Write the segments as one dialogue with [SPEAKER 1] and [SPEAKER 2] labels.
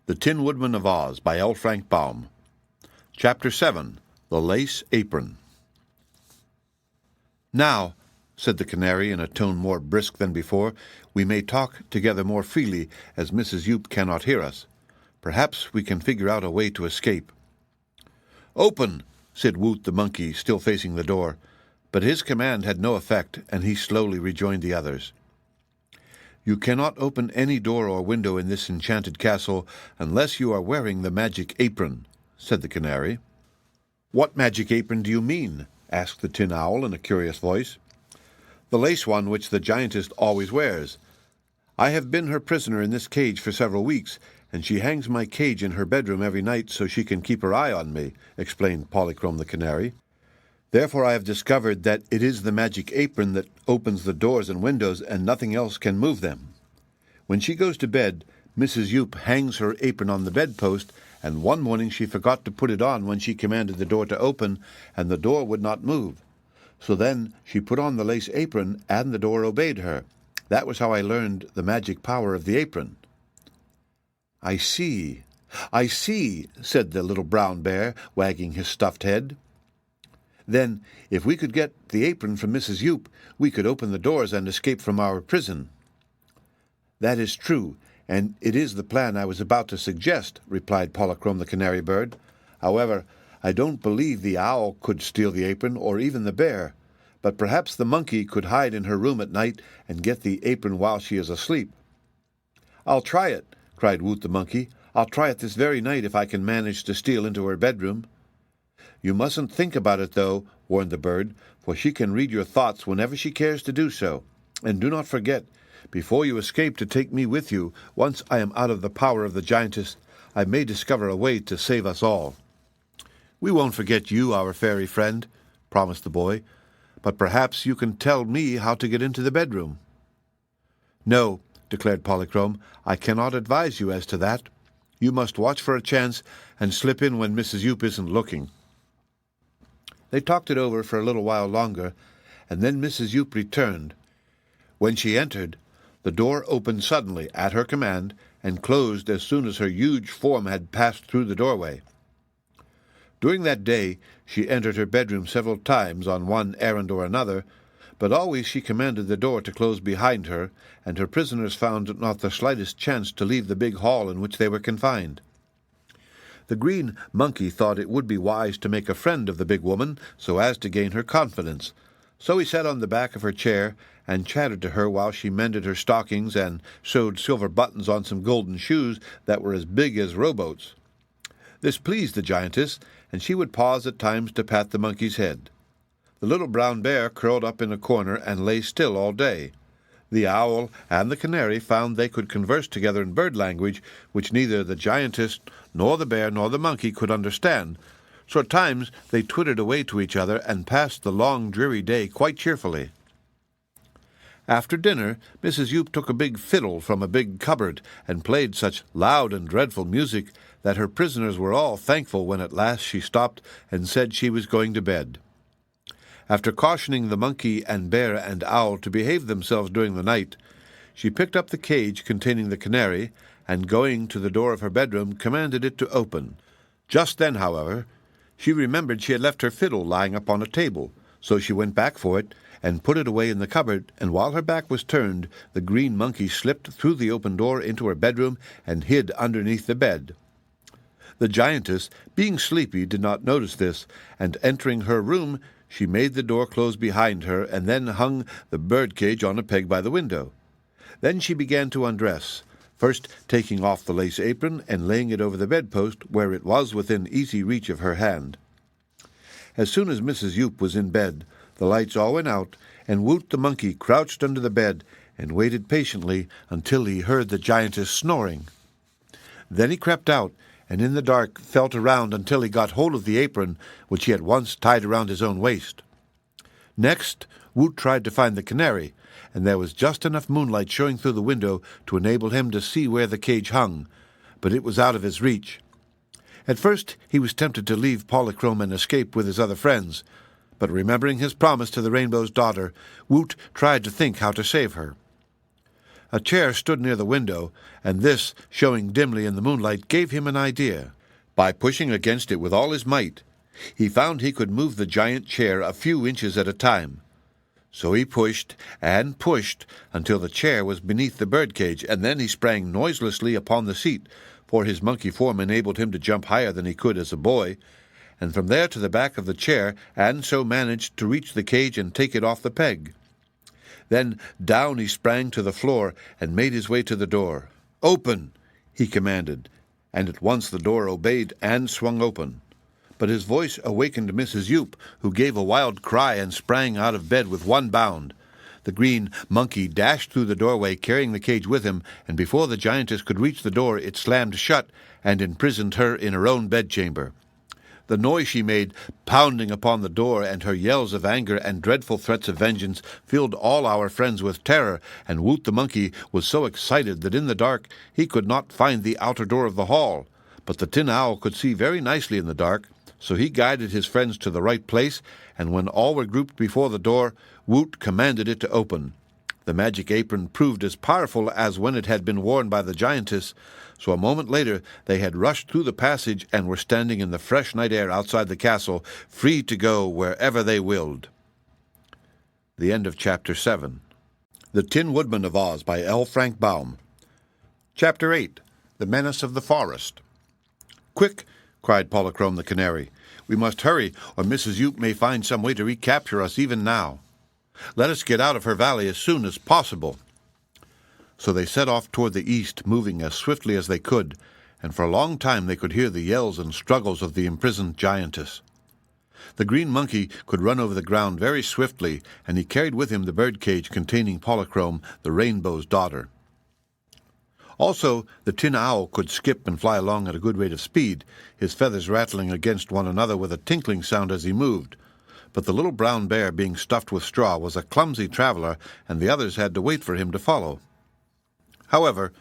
[SPEAKER 1] The Tin Woodman of Oz by L. Frank Baum. Chapter 7. The Lace Apron. "Now," said the canary in a tone more brisk than before, "we may talk together more freely, as Mrs. Yoop cannot hear us. Perhaps we can figure out a way to escape." "Open!" said Woot the monkey, still facing the door. But his command had no effect, and he slowly rejoined the others. "You cannot open any door or window in this enchanted castle unless you are wearing the magic apron," said the canary. "What magic apron do you mean?" asked the tin owl in a curious voice. "The lace one which the giantess always wears. I have been her prisoner in this cage for several weeks, and she hangs my cage in her bedroom every night so she can keep her eye on me," explained Polychrome the canary. "Therefore I have discovered that it is the magic apron that opens the doors and windows, and nothing else can move them. When she goes to bed, Mrs. Yoop hangs her apron on the bedpost, and one morning she forgot to put it on when she commanded the door to open, and the door would not move. So then she put on the lace apron, and the door obeyed her. That was how I learned the magic power of the apron." I see, said the little brown bear, wagging his stuffed head. "Then, if we could get the apron from Mrs. Yoop, we could open the doors and escape from our prison." "That is true, and it is the plan I was about to suggest," replied Polychrome the canary bird. "However, I don't believe the owl could steal the apron, or even the bear. But perhaps the monkey could hide in her room at night and get the apron while she is asleep." "I'll try it," cried Woot the monkey. "I'll try it this very night if I can manage to steal into her bedroom." "You mustn't think about it, though," warned the bird, "for she can read your thoughts whenever she cares to do so. And do not forget, before you escape, to take me with you. Once I am out of the power of the giantess, I may discover a way to save us all." "We won't forget you, our fairy friend," promised the boy. "But perhaps you can tell me how to get into the bedroom." "No," declared Polychrome, "I cannot advise you as to that. You must watch for a chance and slip in when Mrs. Yoop isn't looking." They talked it over for a little while longer, and then Mrs. Yoop returned. When she entered, the door opened suddenly at her command and closed as soon as her huge form had passed through the doorway. During that day she entered her bedroom several times on one errand or another, but always she commanded the door to close behind her, and her prisoners found not the slightest chance to leave the big hall in which they were confined. The green monkey thought it would be wise to make a friend of the big woman so as to gain her confidence, so he sat on the back of her chair and chatted to her while she mended her stockings and sewed silver buttons on some golden shoes that were as big as rowboats. This pleased the giantess, and she would pause at times to pat the monkey's head. The little brown bear curled up in a corner and lay still all day. The owl and the canary found they could converse together in bird language, which neither the giantess nor the bear nor the monkey could understand, so at times they twittered away to each other and passed the long dreary day quite cheerfully. After dinner, Mrs. Yoop took a big fiddle from a big cupboard and played such loud and dreadful music that her prisoners were all thankful when at last she stopped and said she was going to bed. After cautioning the monkey and bear and owl to behave themselves during the night, she picked up the cage containing the canary, and going to the door of her bedroom, commanded it to open. Just then, however, she remembered she had left her fiddle lying upon a table, so she went back for it and put it away in the cupboard, and while her back was turned, the green monkey slipped through the open door into her bedroom and hid underneath the bed. The giantess, being sleepy, did not notice this, and entering her room, she made the door close behind her and then hung the birdcage on a peg by the window. Then she began to undress, first taking off the lace apron and laying it over the bedpost where it was within easy reach of her hand. As soon as Mrs. Yoop was in bed, the lights all went out, and Woot the monkey crouched under the bed and waited patiently until he heard the giantess snoring. Then he crept out, and in the dark felt around until he got hold of the apron which he had once tied around his own waist. Next, Woot tried to find the canary, and there was just enough moonlight showing through the window to enable him to see where the cage hung, but it was out of his reach. At first he was tempted to leave Polychrome and escape with his other friends, but remembering his promise to the Rainbow's daughter, Woot tried to think how to save her. A chair stood near the window, and this, showing dimly in the moonlight, gave him an idea. By pushing against it with all his might, he found he could move the giant chair a few inches at a time. So he pushed and pushed until the chair was beneath the birdcage, and then he sprang noiselessly upon the seat, for his monkey form enabled him to jump higher than he could as a boy, and from there to the back of the chair, and so managed to reach the cage and take it off the peg. Then down he sprang to the floor and made his way to the door. "Open!" he commanded, and at once the door obeyed and swung open. But his voice awakened Mrs. Yoop, who gave a wild cry and sprang out of bed with one bound. The green monkey dashed through the doorway, carrying the cage with him, and before the giantess could reach the door, it slammed shut and imprisoned her in her own bedchamber. The noise she made, pounding upon the door, and her yells of anger and dreadful threats of vengeance filled all our friends with terror, and Woot the monkey was so excited that in the dark he could not find the outer door of the hall. But the Tin Owl could see very nicely in the dark, so he guided his friends to the right place, and when all were grouped before the door, Woot commanded it to open. The magic apron proved as powerful as when it had been worn by the giantess, so a moment later they had rushed through the passage and were standing in the fresh night air outside the castle, free to go wherever they willed. The end of Chapter 7. The Tin Woodman of Oz by L. Frank Baum. Chapter 8. The Menace of the Forest. "Quick!" cried Polychrome the canary. "We must hurry, or Mrs. Yoop may find some way to recapture us even now. Let us get out of her valley as soon as possible." So they set off toward the east, moving as swiftly as they could, and for a long time they could hear the yells and struggles of the imprisoned giantess. The green monkey could run over the ground very swiftly, and he carried with him the birdcage containing Polychrome, the rainbow's daughter. Also, the Tin Owl could skip and fly along at a good rate of speed, his feathers rattling against one another with a tinkling sound as he moved. But the little brown bear, being stuffed with straw, was a clumsy traveler, and the others had to wait for him to follow. However,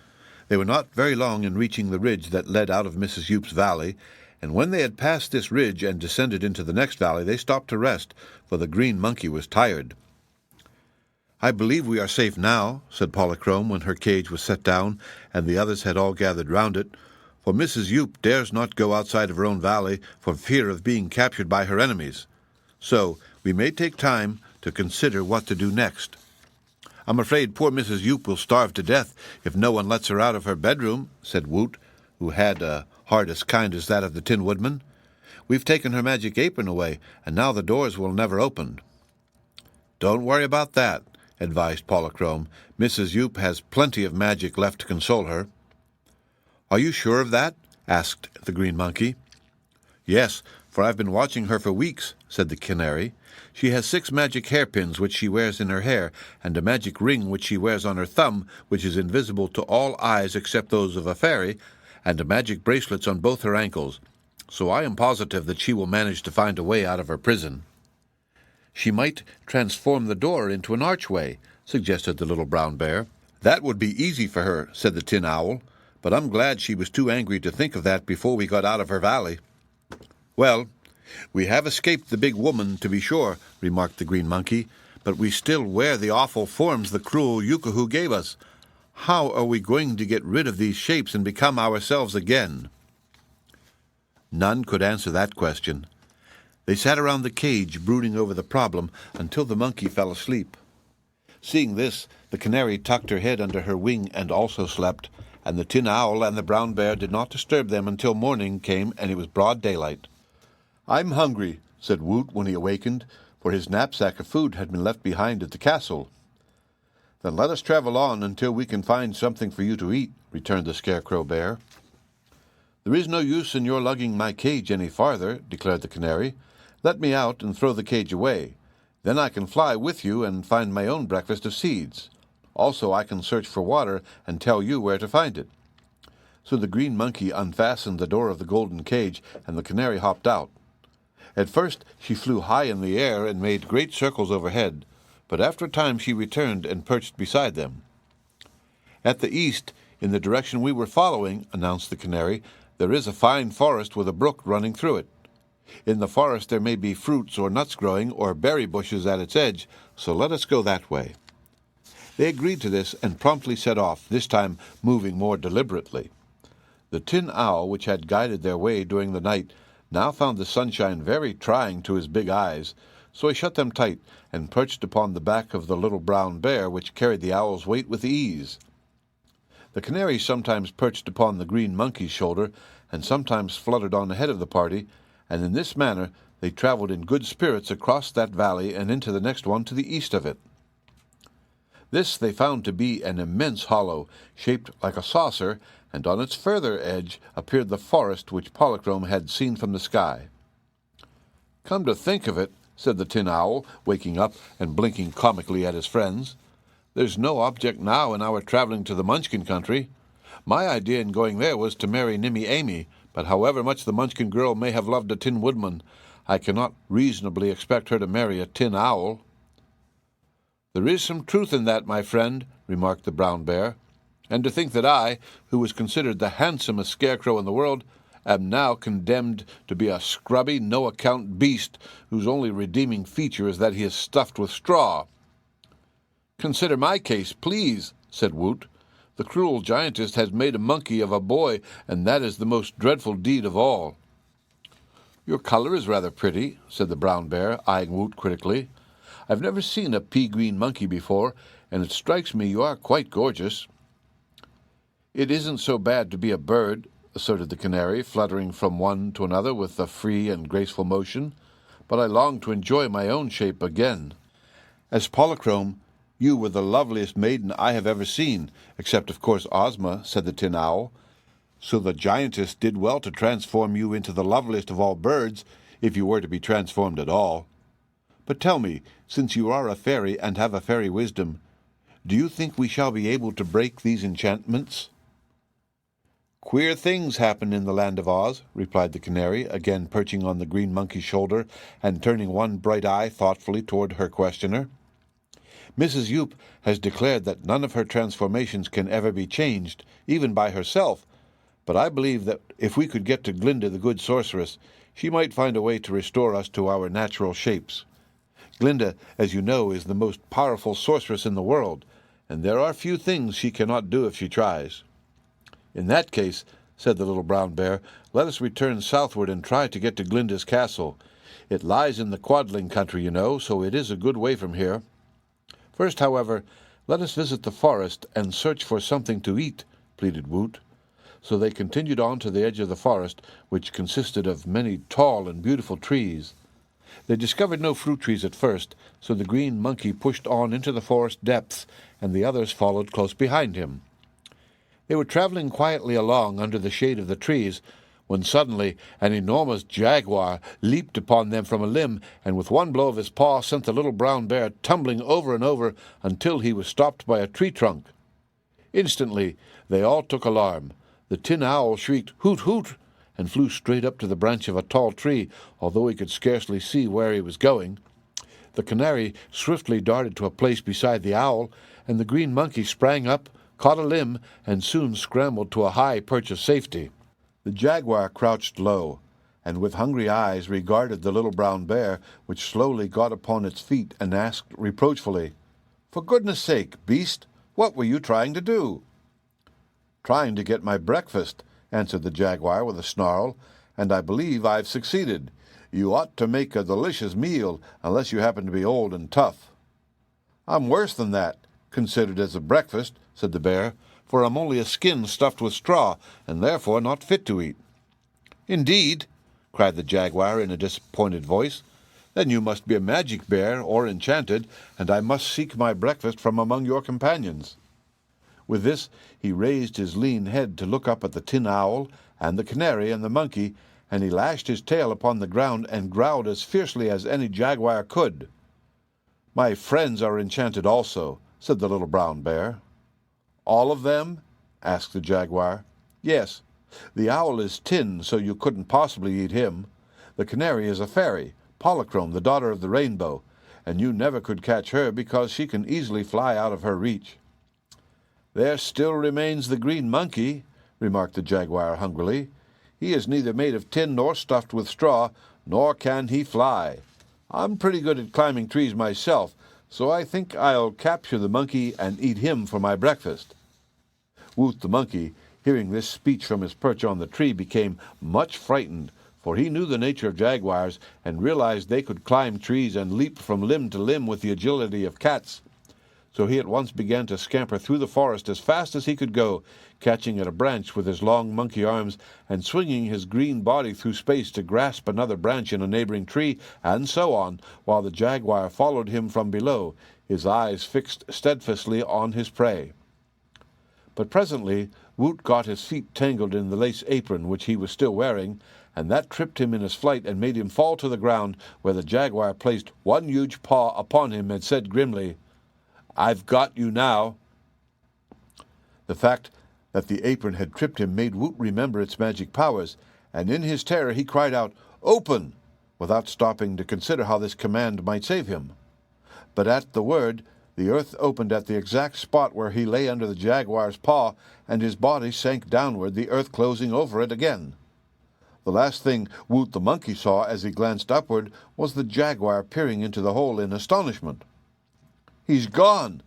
[SPEAKER 1] they were not very long in reaching the ridge that led out of Mrs. Yoop's valley, and when they had passed this ridge and descended into the next valley, they stopped to rest, for the green monkey was tired. "I believe we are safe now," said Polychrome when her cage was set down, and the others had all gathered round it, "for Mrs. Yoop dares not go outside of her own valley for fear of being captured by her enemies. So we may take time to consider what to do next." "I'm afraid poor Mrs. Yoop will starve to death if no one lets her out of her bedroom," said Woot, who had a heart as kind as that of the Tin Woodman. "We've taken her magic apron away, and now the doors will never open." "Don't worry about that," advised Polychrome. "Mrs. Yoop has plenty of magic left to console her." "Are you sure of that?" asked the green monkey. "Yes, for I've been watching her for weeks," said the canary. "She has 6 magic hairpins which she wears in her hair, and a magic ring which she wears on her thumb, which is invisible to all eyes except those of a fairy, and magic bracelets on both her ankles. So I am positive that she will manage to find a way out of her prison." "She might transform the door into an archway," suggested the little brown bear. "That would be easy for her," said the Tin Owl, "but I'm glad she was too angry to think of that before we got out of her valley." "Well, we have escaped the big woman, to be sure," remarked the green monkey, "but we still wear the awful forms the cruel Yookoohoo gave us. How are we going to get rid of these shapes and become ourselves again?" None could answer that question. They sat around the cage, brooding over the problem, until the monkey fell asleep. Seeing this, the canary tucked her head under her wing and also slept, and the Tin Owl and the brown bear did not disturb them until morning came and it was broad daylight. "I'm hungry," said Woot when he awakened, for his knapsack of food had been left behind at the castle. "Then let us travel on until we can find something for you to eat," returned the Scarecrow bear. "There is no use in your lugging my cage any farther," declared the canary. "Let me out and throw the cage away. Then I can fly with you and find my own breakfast of seeds. Also I can search for water and tell you where to find it." So the green monkey unfastened the door of the golden cage, and the canary hopped out. At first she flew high in the air and made great circles overhead, but after a time she returned and perched beside them. "At the east, in the direction we were following," announced the canary, "there is a fine forest with a brook running through it. In the forest there may be fruits or nuts growing, or berry bushes at its edge, so let us go that way." They agreed to this and promptly set off, this time moving more deliberately. The tin owl, which had guided their way during the night, now found the sunshine very trying to his big eyes, so he shut them tight and perched upon the back of the little brown bear, which carried the owl's weight with ease. The canary sometimes perched upon the green monkey's shoulder, and sometimes fluttered on ahead of the party, and in this manner they traveled in good spirits across that valley and into the next one to the east of it. This they found to be an immense hollow, shaped like a saucer, and on its further edge appeared the forest which Polychrome had seen from the sky. "Come to think of it," said the tin owl, waking up and blinking comically at his friends, "there's no object now in our traveling to the Munchkin country. My idea in going there was to marry Nimmy Amy, but however much the Munchkin girl may have loved a Tin Woodman, I cannot reasonably expect her to marry a tin owl." "There is some truth in that, my friend," remarked the brown bear, "and to think that I, who was considered the handsomest scarecrow in the world, am now condemned to be a scrubby, no-account beast whose only redeeming feature is that he is stuffed with straw." "Consider my case, please," said Woot. "The cruel giantess has made a monkey of a boy, and that is the most dreadful deed of all." "Your color is rather pretty," said the brown bear, eyeing Woot critically. "I've never seen a pea-green monkey before, and it strikes me you are quite gorgeous." "It isn't so bad to be a bird," asserted the canary, fluttering from one to another with a free and graceful motion, "but I long to enjoy my own shape again." "As Polychrome, you were the loveliest maiden I have ever seen, except, of course, Ozma," said the tin owl. "So the giantess did well to transform you into the loveliest of all birds, if you were to be transformed at all. But tell me, since you are a fairy and have a fairy wisdom, do you think we shall be able to break these enchantments?" "Queer things happen in the land of Oz," replied the canary, again perching on the green monkey's shoulder and turning one bright eye thoughtfully toward her questioner. "Mrs. Yoop has declared that none of her transformations can ever be changed, even by herself, but I believe that if we could get to Glinda the good sorceress, she might find a way to restore us to our natural shapes. Glinda, as you know, is the most powerful sorceress in the world, and there are few things she cannot do if she tries." "In that case," said the little brown bear, "let us return southward and try to get to Glinda's castle. It lies in the Quadling country, you know, so it is a good way from here. First, however, let us visit the forest and search for something to eat," pleaded Woot. So they continued on to the edge of the forest, which consisted of many tall and beautiful trees. They discovered no fruit trees at first, so the green monkey pushed on into the forest depths, and the others followed close behind him. They were traveling quietly along under the shade of the trees, when suddenly an enormous jaguar leaped upon them from a limb, and with one blow of his paw sent the little brown bear tumbling over and over until he was stopped by a tree trunk. Instantly they all took alarm. The tin owl shrieked, "Hoot, hoot!" and flew straight up to the branch of a tall tree, although he could scarcely see where he was going. The canary swiftly darted to a place beside the owl, and the green monkey sprang up, caught a limb, and soon scrambled to a high perch of safety. The jaguar crouched low, and with hungry eyes regarded the little brown bear, which slowly got upon its feet and asked reproachfully, "For goodness sake, beast, what were you trying to do?" "Trying to get my breakfast," answered the jaguar with a snarl, "and I believe I've succeeded. You ought to make a delicious meal, unless you happen to be old and tough." "I'm worse than that, considered as a breakfast," said the bear, "for I'm only a skin stuffed with straw, and therefore not fit to eat." "Indeed?" cried the jaguar in a disappointed voice. "Then you must be a magic bear or enchanted, and I must seek my breakfast from among your companions." With this he raised his lean head to look up at the tin owl and the canary and the monkey, and he lashed his tail upon the ground and growled as fiercely as any jaguar could. "My friends are enchanted also," said the little brown bear. "All of them?" asked the jaguar. "Yes. The owl is tin, so you couldn't possibly eat him. The canary is a fairy, Polychrome, the daughter of the rainbow, and you never could catch her because she can easily fly out of her reach." "There still remains the green monkey," remarked the jaguar hungrily. "He is neither made of tin nor stuffed with straw, nor can he fly. I'm pretty good at climbing trees myself, so I think I'll capture the monkey and eat him for my breakfast." Woot the monkey, hearing this speech from his perch on the tree, became much frightened, for he knew the nature of jaguars and realized they could climb trees and leap from limb to limb with the agility of cats. So he at once began to scamper through the forest as fast as he could go, catching at a branch with his long monkey arms and swinging his green body through space to grasp another branch in a neighboring tree, and so on, while the jaguar followed him from below, his eyes fixed steadfastly on his prey. But presently Woot got his feet tangled in the lace apron which he was still wearing, and that tripped him in his flight and made him fall to the ground, where the jaguar placed one huge paw upon him and said grimly, "I've got you now." The fact that the apron had tripped him made Woot remember its magic powers, and in his terror he cried out, "Open!" without stopping to consider how this command might save him. But at the word, the earth opened at the exact spot where he lay under the jaguar's paw, and his body sank downward, the earth closing over it again. The last thing Woot the monkey saw as he glanced upward was the jaguar peering into the hole in astonishment. "He's gone!"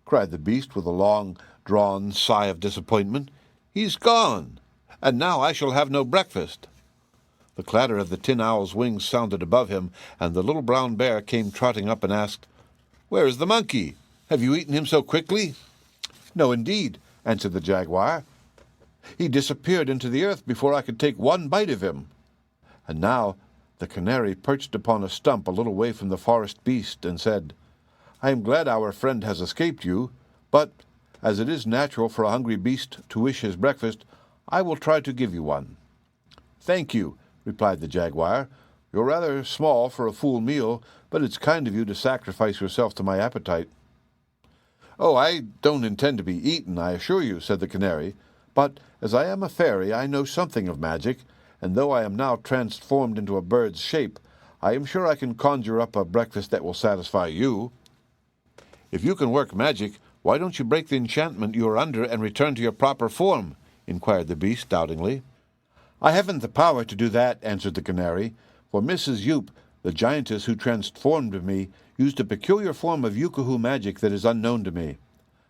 [SPEAKER 1] cried the beast with a long-drawn sigh of disappointment. "He's gone! And now I shall have no breakfast." The clatter of the tin owl's wings sounded above him, and the little brown bear came trotting up and asked, "Where is the monkey? Have you eaten him so quickly?" "No, indeed," answered the jaguar. "He disappeared into the earth before I could take one bite of him." And now the canary perched upon a stump a little way from the forest beast and said, "I am glad our friend has escaped you, but as it is natural for a hungry beast to wish his breakfast, I will try to give you one." "Thank you," replied the jaguar. "You're rather small for a full meal, but it's kind of you to sacrifice yourself to my appetite." "Oh, I don't intend to be eaten, I assure you," said the canary. "But as I am a fairy, I know something of magic, and though I am now transformed into a bird's shape, I am sure I can conjure up a breakfast that will satisfy you." "If you can work magic, why don't you break the enchantment you are under and return to your proper form?" inquired the beast doubtingly. "I haven't the power to do that," answered the canary, "for Mrs. Yoop, the giantess who transformed me, used a peculiar form of Yookoohoo magic that is unknown to me.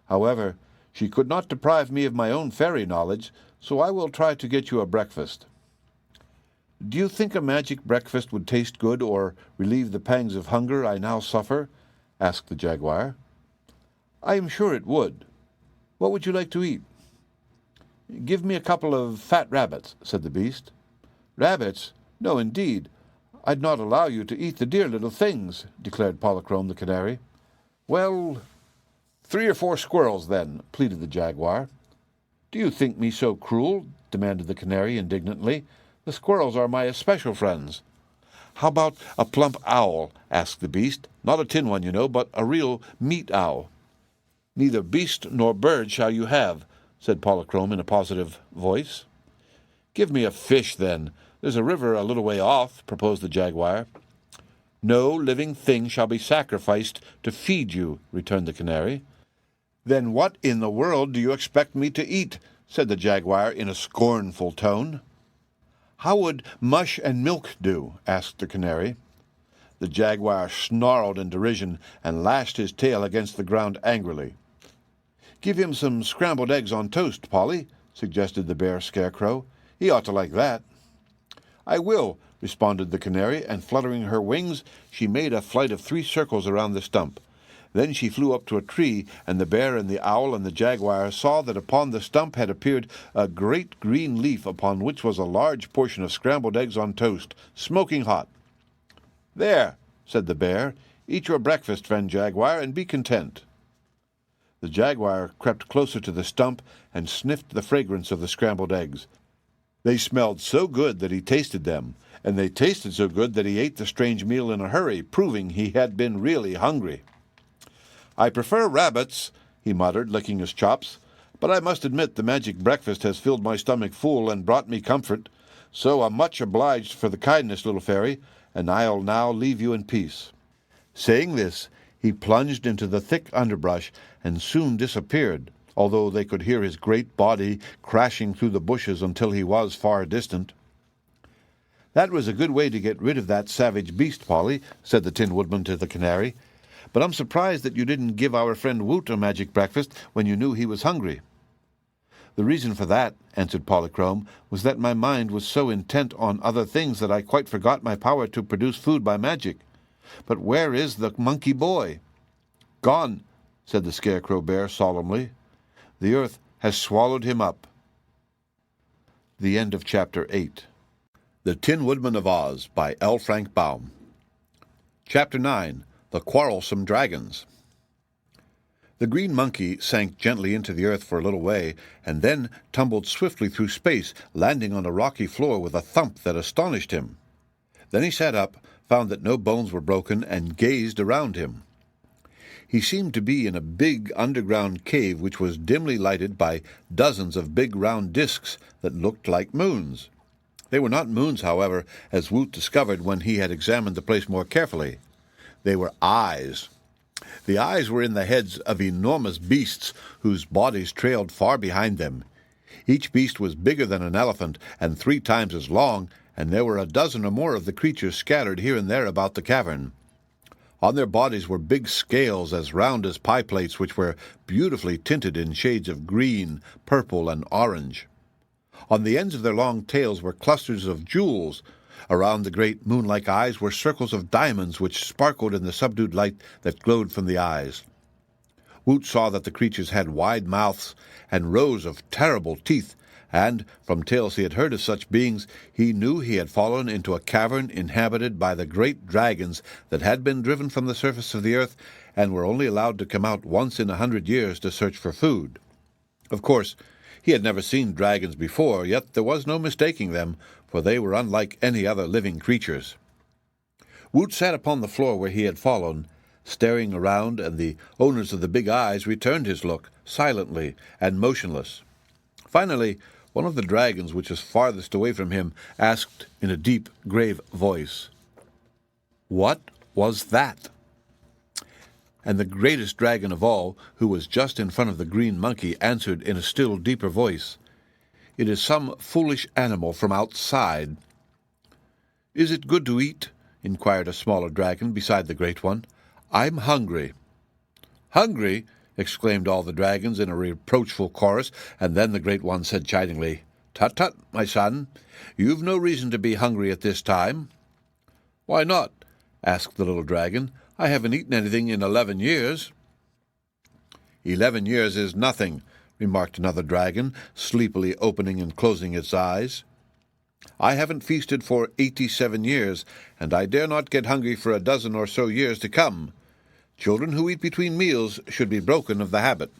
[SPEAKER 1] However, she could not deprive me of my own fairy knowledge, so I will try to get you a breakfast." "Do you think a magic breakfast would taste good or relieve the pangs of hunger I now suffer?" asked the jaguar. "I am sure it would. What would you like to eat?" "Give me a couple of fat rabbits," said the beast. "Rabbits? No, indeed. I'd not allow you to eat the dear little things," declared Polychrome the canary. "Well, 3 or 4 squirrels, then," pleaded the jaguar. "Do you think me so cruel?" demanded the canary indignantly. "The squirrels are my especial friends." "How about a plump owl?" asked the beast. "Not a tin one, you know, but a real meat owl." "Neither beast nor bird shall you have," said Polychrome in a positive voice. "Give me a fish, then. There's a river a little way off," proposed the jaguar. "No living thing shall be sacrificed to feed you," returned the canary. "Then what in the world do you expect me to eat?" said the jaguar in a scornful tone. "How would mush and milk do?" asked the canary. The jaguar snarled in derision and lashed his tail against the ground angrily. "Give him some scrambled eggs on toast, Polly," suggested the bear Scarecrow. "He ought to like that." "I will," responded the canary, and fluttering her wings, she made a flight of 3 circles around the stump. Then she flew up to a tree, and the bear and the owl and the jaguar saw that upon the stump had appeared a great green leaf upon which was a large portion of scrambled eggs on toast, smoking hot. "There," said the bear, "eat your breakfast, friend jaguar, and be content." The jaguar crept closer to the stump and sniffed the fragrance of the scrambled eggs. They smelled so good that he tasted them, and they tasted so good that he ate the strange meal in a hurry, proving he had been really hungry. "I prefer rabbits," he muttered, licking his chops, "but I must admit the magic breakfast has filled my stomach full and brought me comfort, so I'm much obliged for the kindness, little fairy, and I'll now leave you in peace." Saying this, he plunged into the thick underbrush and soon disappeared, although they could hear his great body crashing through the bushes until he was far distant. "That was a good way to get rid of that savage beast, Polly," said the Tin Woodman to the canary. But I'm surprised that you didn't give our friend Woot a magic breakfast when you knew he was hungry." "The reason for that," answered Polychrome, "was that my mind was so intent on other things that I quite forgot my power to produce food by magic. But where is the monkey boy?" "Gone," said the Scarecrow Bear solemnly. "The earth has swallowed him up." The end of Chapter 8. The Tin Woodman of Oz by L. Frank Baum. Chapter 9. The Quarrelsome Dragons. The green monkey sank gently into the earth for a little way, and then tumbled swiftly through space, landing on a rocky floor with a thump that astonished him. Then he sat up, found that no bones were broken, and gazed around him. He seemed to be in a big underground cave which was dimly lighted by dozens of big round discs that looked like moons. They were not moons, however, as Woot discovered when he had examined the place more carefully. They were eyes. The eyes were in the heads of enormous beasts whose bodies trailed far behind them. Each beast was bigger than an elephant and 3 times as long, and there were a dozen or more of the creatures scattered here and there about the cavern. On their bodies were big scales as round as pie plates, which were beautifully tinted in shades of green, purple, and orange. On the ends of their long tails were clusters of jewels. Around the great moon-like eyes were circles of diamonds which sparkled in the subdued light that glowed from the eyes. Woot saw that the creatures had wide mouths and rows of terrible teeth, and, from tales he had heard of such beings, he knew he had fallen into a cavern inhabited by the great dragons that had been driven from the surface of the earth and were only allowed to come out once in 100 years to search for food. Of course, he had never seen dragons before, yet there was no mistaking them, for they were unlike any other living creatures. Woot sat upon the floor where he had fallen, staring around, and the owners of the big eyes returned his look, silently and motionless. Finally, one of the dragons, which was farthest away from him, asked in a deep, grave voice, "What was that?" And the greatest dragon of all, who was just in front of the green monkey, answered in a still deeper voice, "It is some foolish animal from outside." "Is it good to eat?" inquired a smaller dragon beside the great one. "I'm hungry." "Hungry?" exclaimed all the dragons in a reproachful chorus, and then the great one said chidingly, "Tut, tut, my son, you've no reason to be hungry at this time." "Why not?" asked the little dragon. "I haven't eaten anything in 11 years." "11 years is nothing," remarked another dragon, sleepily opening and closing its eyes. "I haven't feasted for 87 years, and I dare not get hungry for a dozen or so years to come. Children who eat between meals should be broken of the habit.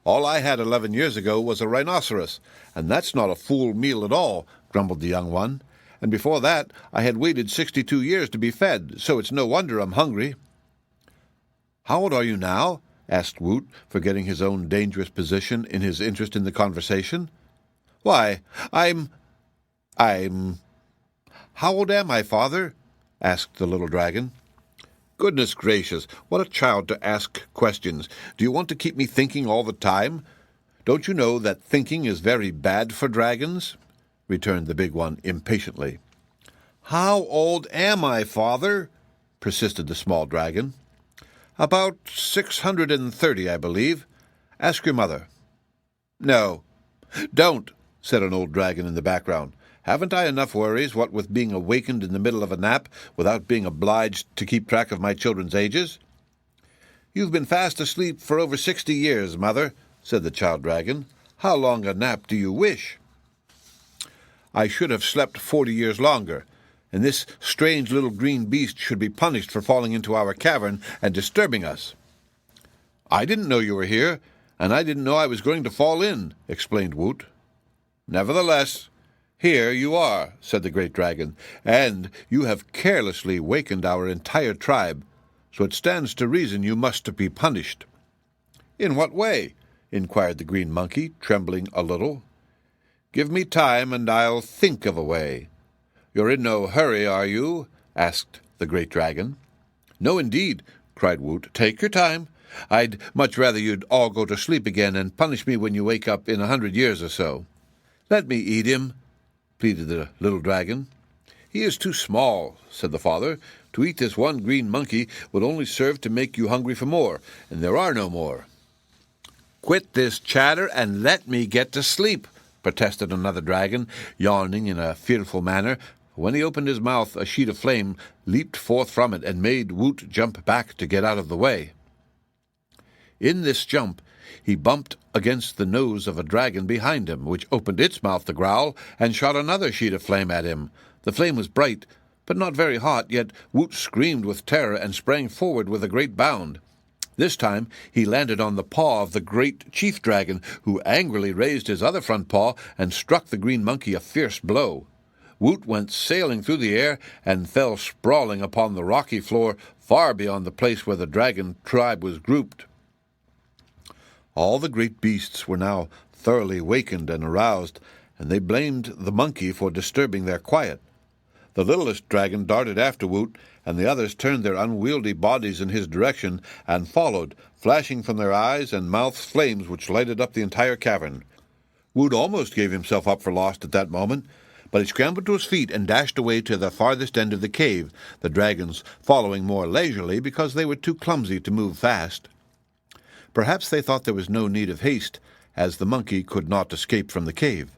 [SPEAKER 1] All I had 11 years ago was a rhinoceros, and that's not a full meal at all," grumbled the young one. "And before that I had waited 62 years to be fed, so it's no wonder I'm hungry." "How old are you now?" asked Woot, forgetting his own dangerous position in his interest in the conversation. "Why, I'm... How old am I, father?" asked the little dragon. "Goodness gracious, what a child to ask questions. Do you want to keep me thinking all the time? Don't you know that thinking is very bad for dragons?" returned the big one impatiently. "How old am I, father?" persisted the small dragon. "About 630, I believe. Ask your mother." "No, don't," said an old dragon in the background. "Haven't I enough worries, what with being awakened in the middle of a nap, without being obliged to keep track of my children's ages?" "You've been fast asleep for over 60 years, mother," said the child dragon. "How long a nap do you wish?" "I should have slept 40 years longer, and this strange little green beast should be punished for falling into our cavern and disturbing us." "I didn't know you were here, and I didn't know I was going to fall in," explained Woot. "Nevertheless, here you are," said the great dragon, "and you have carelessly wakened our entire tribe, so it stands to reason you must be punished." "In what way?" inquired the green monkey, trembling a little. "Give me time, and I'll think of a way." "You're in no hurry, are you?" asked the great dragon. "No, indeed," cried Woot. "Take your time. I'd much rather you'd all go to sleep again and punish me when you wake up in 100 years or so." "Let me eat him," pleaded the little dragon. "He is too small," said the father. "To eat this one green monkey would only serve to make you hungry for more, and there are no more." "Quit this chatter and let me get to sleep," protested another dragon, yawning in a fearful manner. When he opened his mouth, a sheet of flame leaped forth from it and made Woot jump back to get out of the way. In this jump, he bumped against the nose of a dragon behind him, which opened its mouth to growl and shot another sheet of flame at him. The flame was bright, but not very hot, yet Woot screamed with terror and sprang forward with a great bound. This time he landed on the paw of the great chief dragon, who angrily raised his other front paw and struck the green monkey a fierce blow. Woot went sailing through the air and fell sprawling upon the rocky floor far beyond the place where the dragon tribe was grouped. All the great beasts were now thoroughly wakened and aroused, and they blamed the monkey for disturbing their quiet. The littlest dragon darted after Woot, and the others turned their unwieldy bodies in his direction and followed, flashing from their eyes and mouths flames which lighted up the entire cavern. Woot almost gave himself up for lost at that moment, but he scrambled to his feet and dashed away to the farthest end of the cave, the dragons following more leisurely because they were too clumsy to move fast. Perhaps they thought there was no need of haste, as the monkey could not escape from the cave.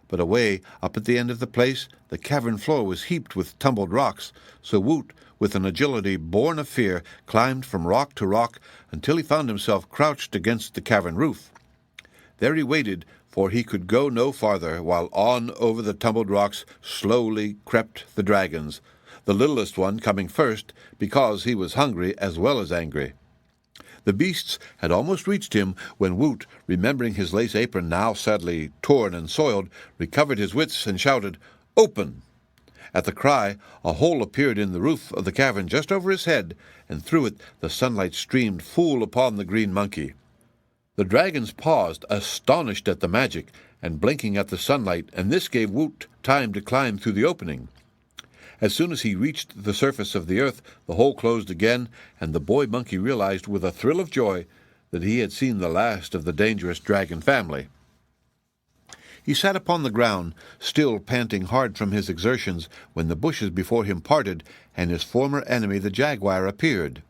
[SPEAKER 1] But away up at the end of the place, the cavern floor was heaped with tumbled rocks, so Woot, with an agility born of fear, climbed from rock to rock until he found himself crouched against the cavern roof. There he waited, for he could go no farther, while on over the tumbled rocks slowly crept the dragons, the littlest one coming first, because he was hungry as well as angry. The beasts had almost reached him when Woot, remembering his lace apron now sadly torn and soiled, recovered his wits and shouted, "Open!" At the cry, a hole appeared in the roof of the cavern just over his head, and through it the sunlight streamed full upon the green monkey. The dragons paused, astonished at the magic, and blinking at the sunlight, and this gave Woot time to climb through the opening. As soon as he reached the surface of the earth, the hole closed again, and the boy monkey realized with a thrill of joy that he had seen the last of the dangerous dragon family. He sat upon the ground, still panting hard from his exertions, when the bushes before him parted, and his former enemy the jaguar appeared.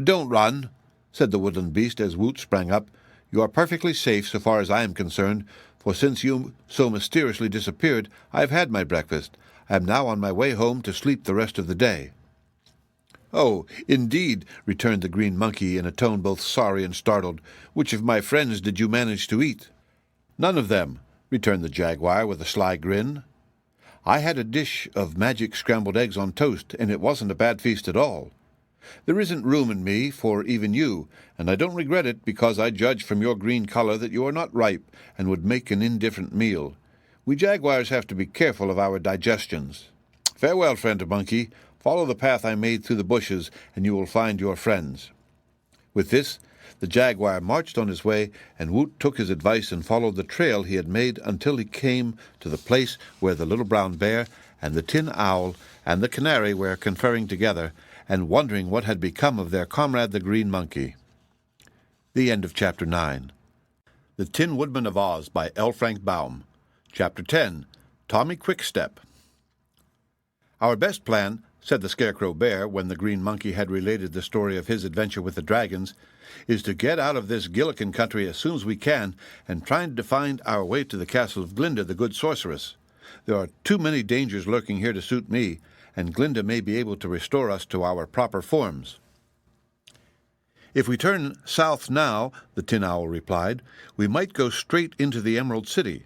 [SPEAKER 1] "Don't run," said the woodland beast as Woot sprang up. "You are perfectly safe so far as I am concerned, for since you so mysteriously disappeared, I have had my breakfast. I am now on my way home to sleep the rest of the day." "Oh, indeed," returned the green monkey in a tone both sorry and startled. "Which of my friends did you manage to eat?" "None of them," returned the jaguar with a sly grin. "I had a dish of magic scrambled eggs on toast, and it wasn't a bad feast at all. There isn't room in me for even you, and I don't regret it, because I judge from your green color that you are not ripe and would make an indifferent meal. We jaguars have to be careful of our digestions. Farewell, friend monkey. Follow the path I made through the bushes, and you will find your friends." With this, the jaguar marched on his way, and Woot took his advice and followed the trail he had made until he came to the place where the little brown bear and the tin owl and the canary were conferring together, and wondering what had become of their comrade the green monkey. The end of Chapter 9. The Tin Woodman of Oz by L. Frank Baum. Chapter 10. Tommy Quickstep. "Our best plan," said the Scarecrow Bear, when the green monkey had related the story of his adventure with the dragons, "is to get out of this Gillikin country as soon as we can, and try to find our way to the castle of Glinda, the good sorceress. There are too many dangers lurking here to suit me, and Glinda may be able to restore us to our proper forms." "If we turn south now," the Tin Owl replied, "we might go straight into the Emerald City.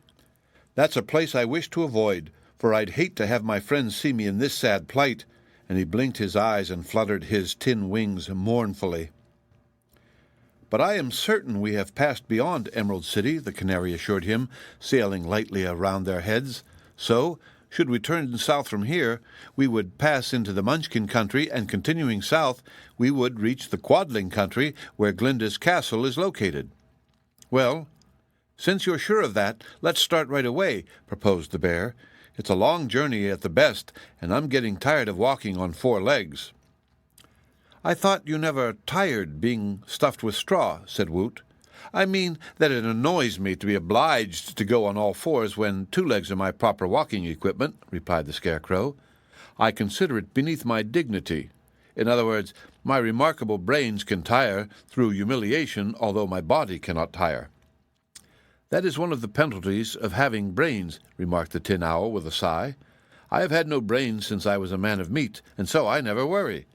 [SPEAKER 1] That's a place I wish to avoid, for I'd hate to have my friends see me in this sad plight," and he blinked his eyes and fluttered his tin wings mournfully. "But I am certain we have passed beyond Emerald City," the canary assured him, sailing lightly around their heads. "So, should we turn south from here, we would pass into the Munchkin country, and continuing south, we would reach the Quadling country, where Glinda's castle is located." "Well, since you're sure of that, let's start right away," proposed the bear. "It's a long journey at the best, and I'm getting tired of walking on 4 legs." "I thought you never tired being stuffed with straw," said Woot. I mean that it annoys me to be obliged to go on all fours when 2 legs are my proper walking equipment, replied the Scarecrow. I consider it beneath my dignity. In other words, my remarkable brains can tire through humiliation, although my body cannot tire. That is one of the penalties of having brains, remarked the Tin Owl with a sigh. I have had no brains since I was a man of meat, and so I never worry.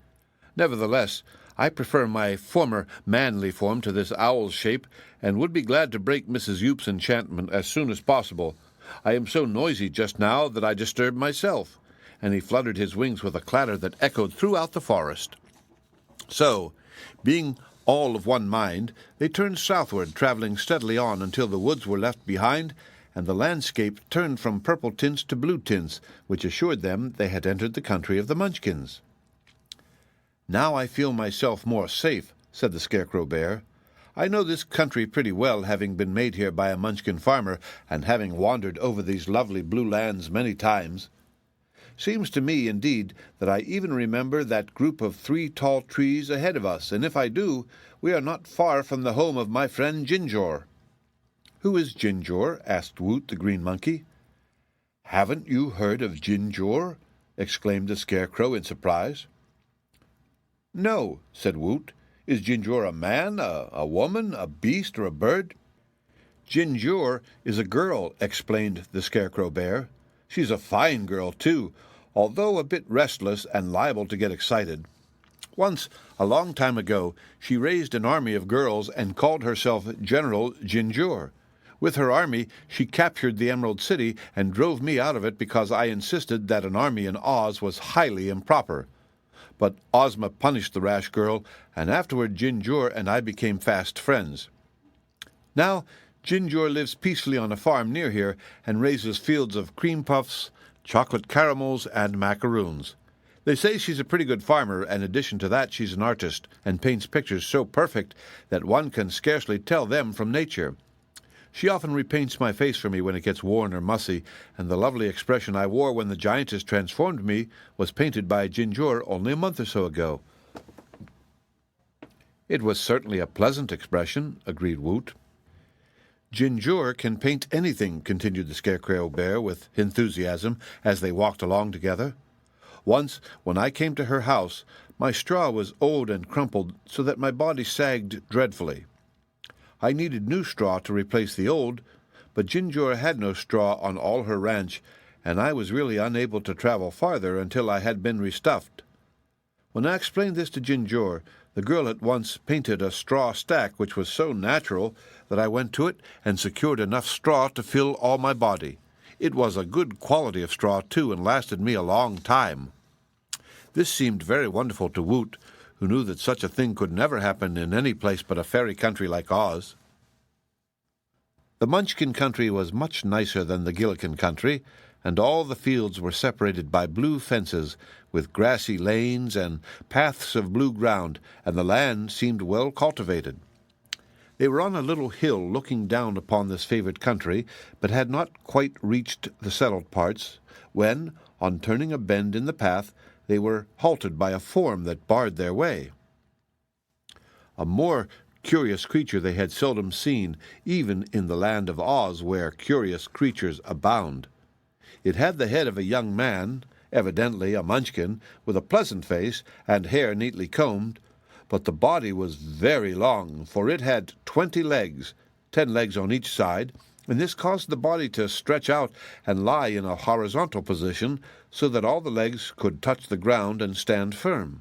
[SPEAKER 1] Nevertheless, I prefer my former manly form to this owl's shape, and would be glad to break Mrs. Youp's enchantment as soon as possible. I am so noisy just now that I disturb myself. And he fluttered his wings with a clatter that echoed throughout the forest. So, being all of one mind, they turned southward, traveling steadily on until the woods were left behind, and the landscape turned from purple tints to blue tints, which assured them they had entered the country of the Munchkins. Now I feel myself more safe, said the Scarecrow Bear. I know this country pretty well, having been made here by a Munchkin farmer, and having wandered over these lovely blue lands many times. Seems to me, indeed, that I even remember that group of 3 tall trees ahead of us, and if I do, we are not far from the home of my friend Ginger. Who is Ginger? Asked Woot the Green Monkey. Haven't you heard of Ginger? Exclaimed the Scarecrow in surprise. No, said Woot. Is Ginger a man, a woman, a beast, or a bird? Ginger is a girl, explained the Scarecrow Bear. She's a fine girl, too, although a bit restless and liable to get excited. Once, a long time ago, she raised an army of girls and called herself General Ginger. With her army, she captured the Emerald City and drove me out of it because I insisted that an army in Oz was highly improper. But Ozma punished the rash girl, and afterward Ginger and I became fast friends. Now, Ginger lives peacefully on a farm near here and raises fields of cream puffs, chocolate caramels, and macaroons. They say she's a pretty good farmer, and in addition to that she's an artist and paints pictures so perfect that one can scarcely tell them from nature. She often repaints my face for me when it gets worn or mussy, and the lovely expression I wore when the giantess transformed me was painted by Ginger only a month or so ago. It was certainly a pleasant expression, agreed Woot. Ginger can paint anything, continued the Scarecrow Bear with enthusiasm as they walked along together. Once, when I came to her house, my straw was old and crumpled so that my body sagged dreadfully. I needed new straw to replace the old, but Ginger had no straw on all her ranch, and I was really unable to travel farther until I had been restuffed. When I explained this to Ginger, the girl at once painted a straw stack which was so natural that I went to it and secured enough straw to fill all my body. It was a good quality of straw, too, and lasted me a long time. This seemed very wonderful to Woot, who knew that such a thing could never happen in any place but a fairy country like Oz. The Munchkin country was much nicer than the Gillikin country, and all the fields were separated by blue fences, with grassy lanes and paths of blue ground, and the land seemed well cultivated. They were on a little hill looking down upon this favourite country, but had not quite reached the settled parts, when, on turning a bend in the path, they were halted by a form that barred their way. A more curious creature they had seldom seen, even in the land of Oz, where curious creatures abound. It had the head of a young man, evidently a Munchkin, with a pleasant face and hair neatly combed, but the body was very long, for it had 20 legs, 10 legs on each side, and this caused the body to stretch out and lie in a horizontal position so that all the legs could touch the ground and stand firm.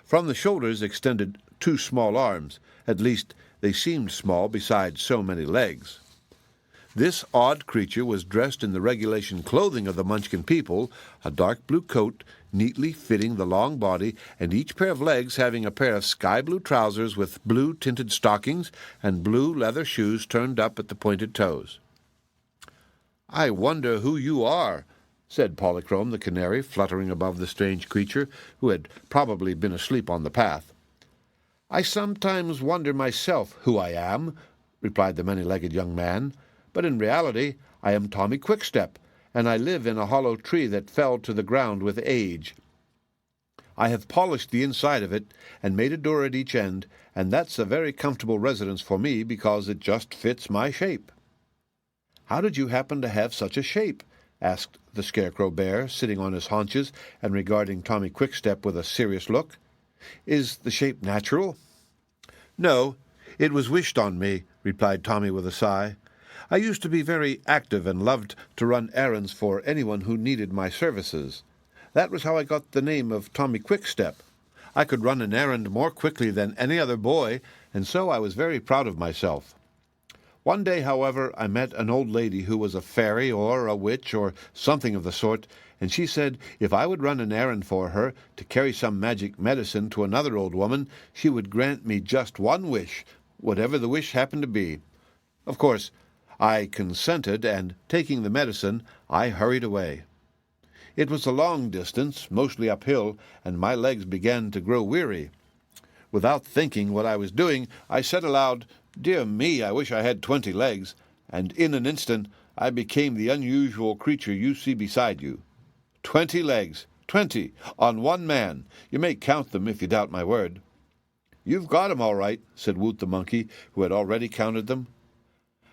[SPEAKER 1] From the shoulders extended 2 small arms, at least they seemed small beside so many legs. This odd creature was dressed in the regulation clothing of the Munchkin people, a dark blue coat neatly fitting the long body, and each pair of legs having a pair of sky-blue trousers with blue-tinted stockings and blue leather shoes turned up at the pointed toes. "I wonder who you are," said Polychrome the canary, fluttering above the strange creature, who had probably been asleep on the path. "I sometimes wonder myself who I am," replied the many-legged young man, "but in reality I am Tommy Quickstep, and I live in a hollow tree that fell to the ground with age. I have polished the inside of it and made a door at each end, and that's a very comfortable residence for me because it just fits my shape." "How did you happen to have such a shape?" asked the Scarecrow Bear, sitting on his haunches and regarding Tommy Quickstep with a serious look. "Is the shape natural?" "No, it was wished on me," replied Tommy with a sigh. "I used to be very active and loved to run errands for anyone who needed my services. That was how I got the name of Tommy Quickstep. I could run an errand more quickly than any other boy, and so I was very proud of myself. One day, however, I met an old lady who was a fairy or a witch or something of the sort, and she said if I would run an errand for her to carry some magic medicine to another old woman, she would grant me just one wish, whatever the wish happened to be. Of course, I consented, and taking the medicine, I hurried away. It was a long distance, mostly uphill, and my legs began to grow weary. Without thinking what I was doing, I said aloud, 'Dear me, I wish I had 20 legs,' and in an instant I became the unusual creature you see beside you. 20 legs, 20, on one man. You may count them if you doubt my word." "You've got 'em all right," said Woot the monkey, who had already counted them.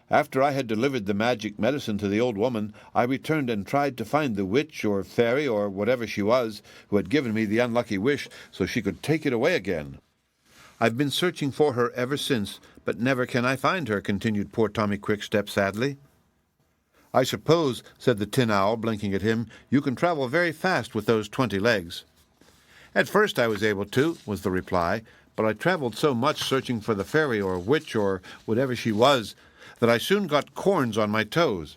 [SPEAKER 1] "After I had delivered the magic medicine to the old woman, I returned and tried to find the witch or fairy or whatever she was who had given me the unlucky wish so she could take it away again. I've been searching for her ever since, but never can I find her," continued poor Tommy Quickstep sadly. "I suppose," said the Tin Owl, blinking at him, "you can travel very fast with those 20 legs." "At first I was able to," was the reply, "but I traveled so much searching for the fairy or witch or whatever she was that I soon got corns on my toes.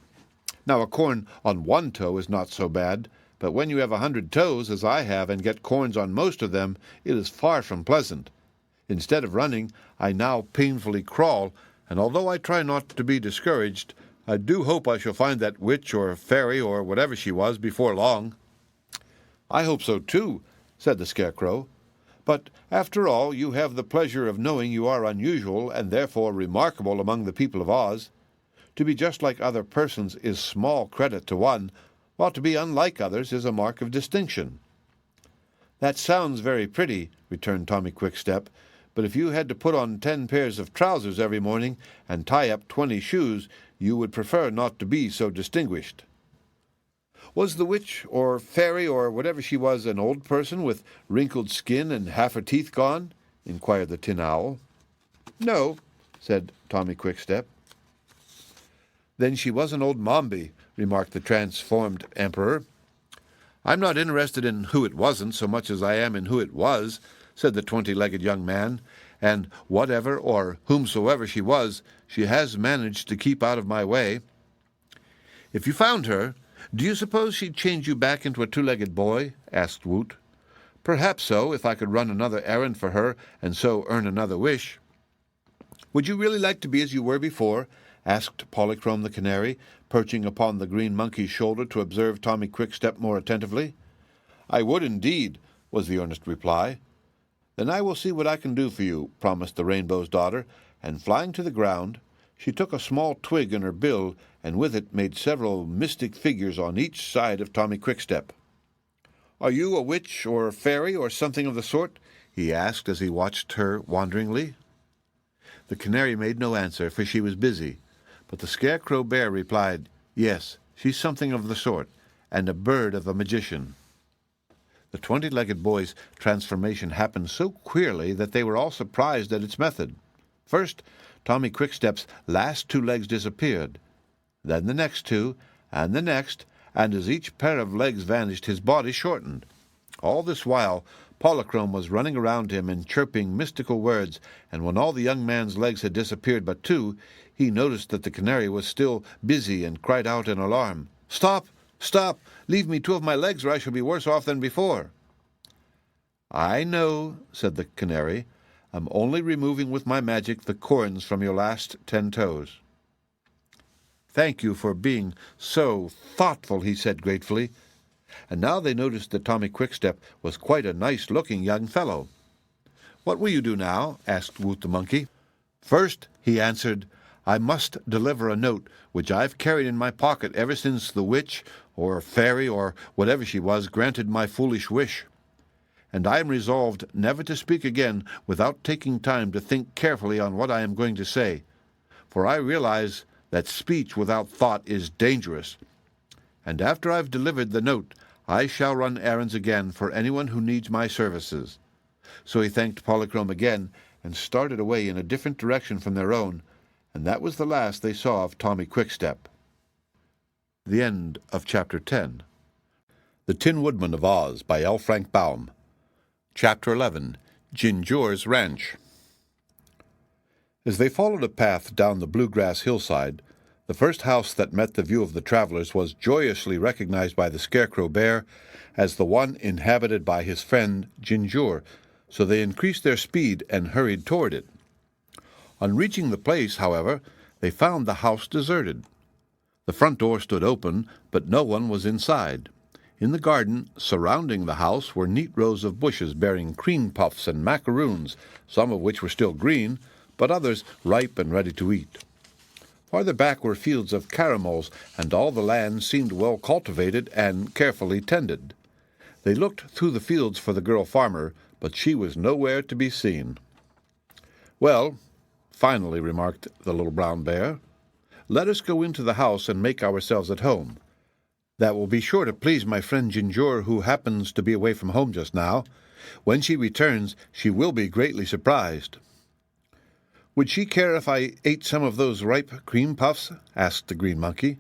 [SPEAKER 1] Now, a corn on one toe is not so bad, but when you have 100 toes, as I have, and get corns on most of them, it is far from pleasant. Instead of running, I now painfully crawl, and although I try not to be discouraged, I do hope I shall find that witch or fairy or whatever she was before long." "I hope so too," said the Scarecrow. "But, after all, you have the pleasure of knowing you are unusual and therefore remarkable among the people of Oz. To be just like other persons is small credit to one, while to be unlike others is a mark of distinction." "That sounds very pretty," returned Tommy Quickstep, "but if you had to put on 10 pairs of trousers every morning and tie up 20 shoes, you would prefer not to be so distinguished." "Was the witch or fairy or whatever she was an old person with wrinkled skin and half her teeth gone?" inquired the Tin Owl. "No," said Tommy Quickstep. "Then she was an old Mombi," remarked the transformed emperor. "I'm not interested in who it wasn't so much as I am in who it was," said the 20-legged young man, "and whatever or whomsoever she was, she has managed to keep out of my way." "If you found her, do you suppose she'd change you back into a 2-legged boy?" asked Woot. "Perhaps so, if I could run another errand for her and so earn another wish." "Would you really like to be as you were before?" asked Polychrome the canary, perching upon the green monkey's shoulder to observe Tommy Quickstep more attentively. "I would indeed," was the earnest reply. "Then I will see what I can do for you," promised the Rainbow's daughter, and flying to the ground, she took a small twig in her bill and with it made several mystic figures on each side of Tommy Quickstep. "Are you a witch or fairy or something of the sort?" he asked as he watched her wonderingly. The canary made no answer, for she was busy, but the Scarecrow Bear replied, "Yes, she's something of the sort, and a bird of a magician." The 20-legged boy's transformation happened so queerly that they were all surprised at its method. First, Tommy Quickstep's last 2 legs disappeared, then the next 2, and the next, and as each pair of legs vanished, his body shortened. All this while, Polychrome was running around him and chirping mystical words, and when all the young man's legs had disappeared but 2, he noticed that the canary was still busy and cried out in alarm, "Stop! Stop! Leave me 2 of my legs, or I shall be worse off than before." "I know," said the canary. "I'm only removing with my magic the corns from your last 10 toes." "Thank you for being so thoughtful," he said gratefully. And now they noticed that Tommy Quickstep was quite a nice-looking young fellow. "What will you do now?" asked Woot the monkey. "First," he answered, "I must deliver a note which I've carried in my pocket ever since the witch or fairy or whatever she was granted my foolish wish. and I am resolved never to speak again without taking time to think carefully on what I am going to say, for I realize that speech without thought is dangerous. And after I've delivered the note, I shall run errands again for anyone who needs my services." So he thanked Polychrome again and started away in a different direction from their own, and that was the last they saw of Tommy Quickstep. The end of Chapter 10. The Tin Woodman of Oz by L. Frank Baum. Chapter 11. Ginger's Ranch. As they followed a path down the bluegrass hillside, the first house that met the view of the travelers was joyously recognized by the Scarecrow Bear as the one inhabited by his friend Ginger, so they increased their speed and hurried toward it. On reaching the place, however, they found the house deserted. The front door stood open, but no one was inside. In the garden surrounding the house were neat rows of bushes bearing cream puffs and macaroons, some of which were still green, but others ripe and ready to eat. Farther back were fields of caramels, and all the land seemed well cultivated and carefully tended. They looked through the fields for the girl farmer, but she was nowhere to be seen. "Well," finally remarked the little brown bear, "let us go into the house and make ourselves at home. That will be sure to please my friend Ginger, who happens to be away from home just now. When she returns, she will be greatly surprised." "Would she care if I ate some of those ripe cream puffs?" asked the green monkey.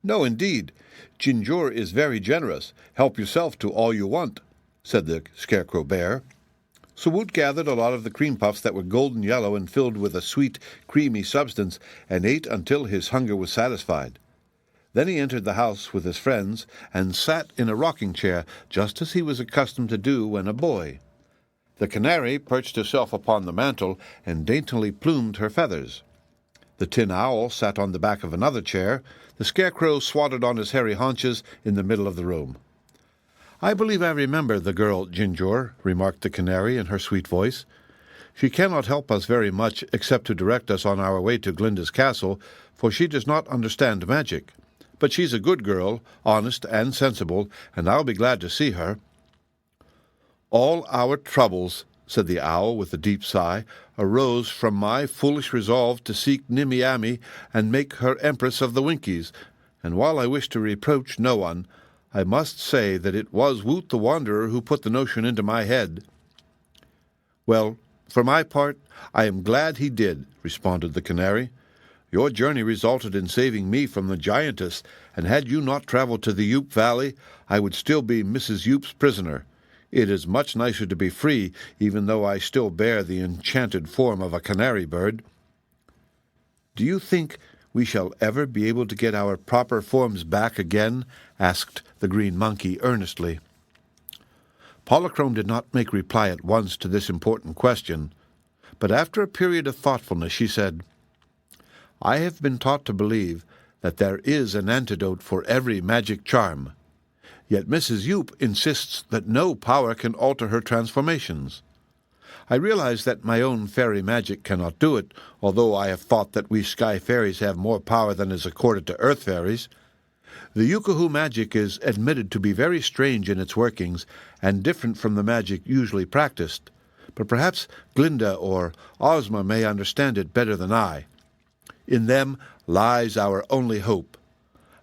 [SPEAKER 1] "No, indeed. Ginger is very generous. Help yourself to all you want," said the Scarecrow Bear. So Woot gathered a lot of the cream puffs that were golden yellow and filled with a sweet, creamy substance, and ate until his hunger was satisfied. Then he entered the house with his friends and sat in a rocking chair, just as he was accustomed to do when a boy. The canary perched herself upon the mantel and daintily plumed her feathers. The tin owl sat on the back of another chair. The scarecrow squatted on his hairy haunches in the middle of the room. "I believe I remember the girl Ginger," remarked the canary in her sweet voice. "She cannot help us very much except to direct us on our way to Glinda's castle, for she does not understand magic. But she's a good girl, honest and sensible, and I'll be glad to see her." "All our troubles," said the owl with a deep sigh, "arose from my foolish resolve to seek Nimmy-Ammy and make her Empress of the Winkies, and while I wish to reproach no one, I must say that it was Woot the Wanderer who put the notion into my head." "Well, for my part, I am glad he did," responded the canary. "Your journey resulted in saving me from the giantess, and had you not traveled to the Yoop Valley, I would still be Mrs. Yoop's prisoner. It is much nicer to be free, even though I still bear the enchanted form of a canary bird." "Do you think we shall ever be able to get our proper forms back again?" asked the green monkey earnestly. Polychrome did not make reply at once to this important question, but after a period of thoughtfulness she said, "I have been taught to believe that there is an antidote for every magic charm. Yet Mrs. Yoop insists that no power can alter her transformations. I realize that my own fairy magic cannot do it, although I have thought that we sky fairies have more power than is accorded to earth fairies. The Yookahoo magic is admitted to be very strange in its workings and different from the magic usually practiced, but perhaps Glinda or Ozma may understand it better than I. In them lies our only hope.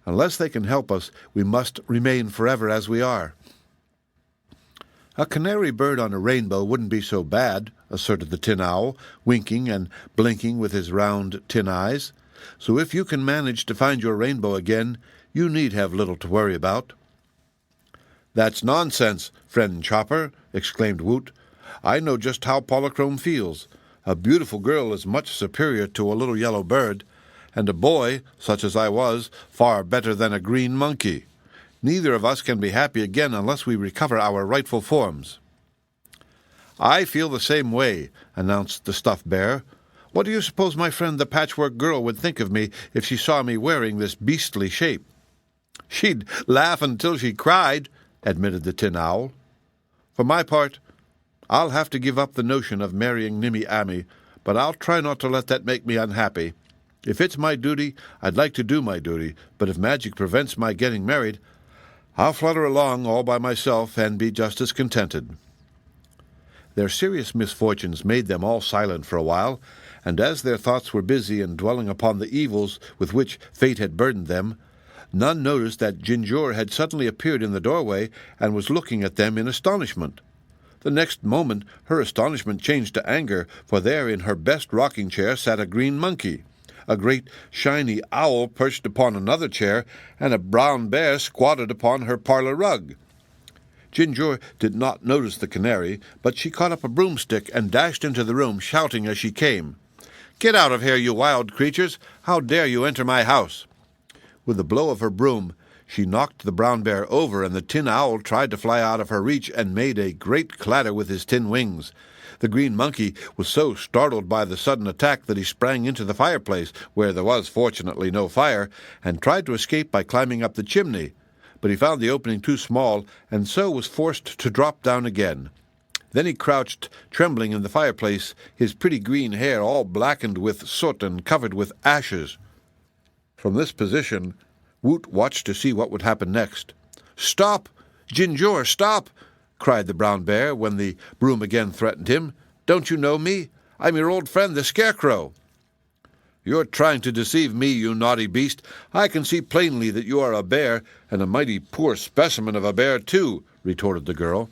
[SPEAKER 1] Unless they can help us, we must remain forever as we are." "A canary bird on a rainbow wouldn't be so bad," asserted the tin owl, winking and blinking with his round tin eyes. "So if you can manage to find your rainbow again, you need have little to worry about." "That's nonsense, friend Chopper," exclaimed Woot. "I know just how Polychrome feels. A beautiful girl is much superior to a little yellow bird, and a boy, such as I was, far better than a green monkey. Neither of us can be happy again unless we recover our rightful forms." "I feel the same way," announced the stuffed bear. "What do you suppose my friend the patchwork girl would think of me if she saw me wearing this beastly shape?" "She'd laugh until she cried," admitted the tin owl. "For my part, I'll have to give up the notion of marrying Nimmy-Ammy, but I'll try not to let that make me unhappy. If it's my duty, I'd like to do my duty, but if magic prevents my getting married, I'll flutter along all by myself and be just as contented." Their serious misfortunes made them all silent for a while, and as their thoughts were busy in dwelling upon the evils with which fate had burdened them, none noticed that Ginger had suddenly appeared in the doorway and was looking at them in astonishment. The next moment her astonishment changed to anger, for there in her best rocking-chair sat a green monkey. A great shiny owl perched upon another chair, and a brown bear squatted upon her parlor rug. Ginger did not notice the canary, but she caught up a broomstick and dashed into the room, shouting as she came, "Get out of here, you wild creatures! How dare you enter my house?" With a blow of her broom, she knocked the brown bear over, and the tin owl tried to fly out of her reach and made a great clatter with his tin wings. The green monkey was so startled by the sudden attack that he sprang into the fireplace, where there was fortunately no fire, and tried to escape by climbing up the chimney. But he found the opening too small, and so was forced to drop down again. Then he crouched, trembling in the fireplace, his pretty green hair all blackened with soot and covered with ashes. From this position, Woot watched to see what would happen next. "Stop! Ginger, stop!" cried the brown bear when the broom again threatened him. "Don't you know me? I'm your old friend, the Scarecrow." "You're trying to deceive me, you naughty beast. I can see plainly that you are a bear, and a mighty poor specimen of a bear, too," retorted the girl.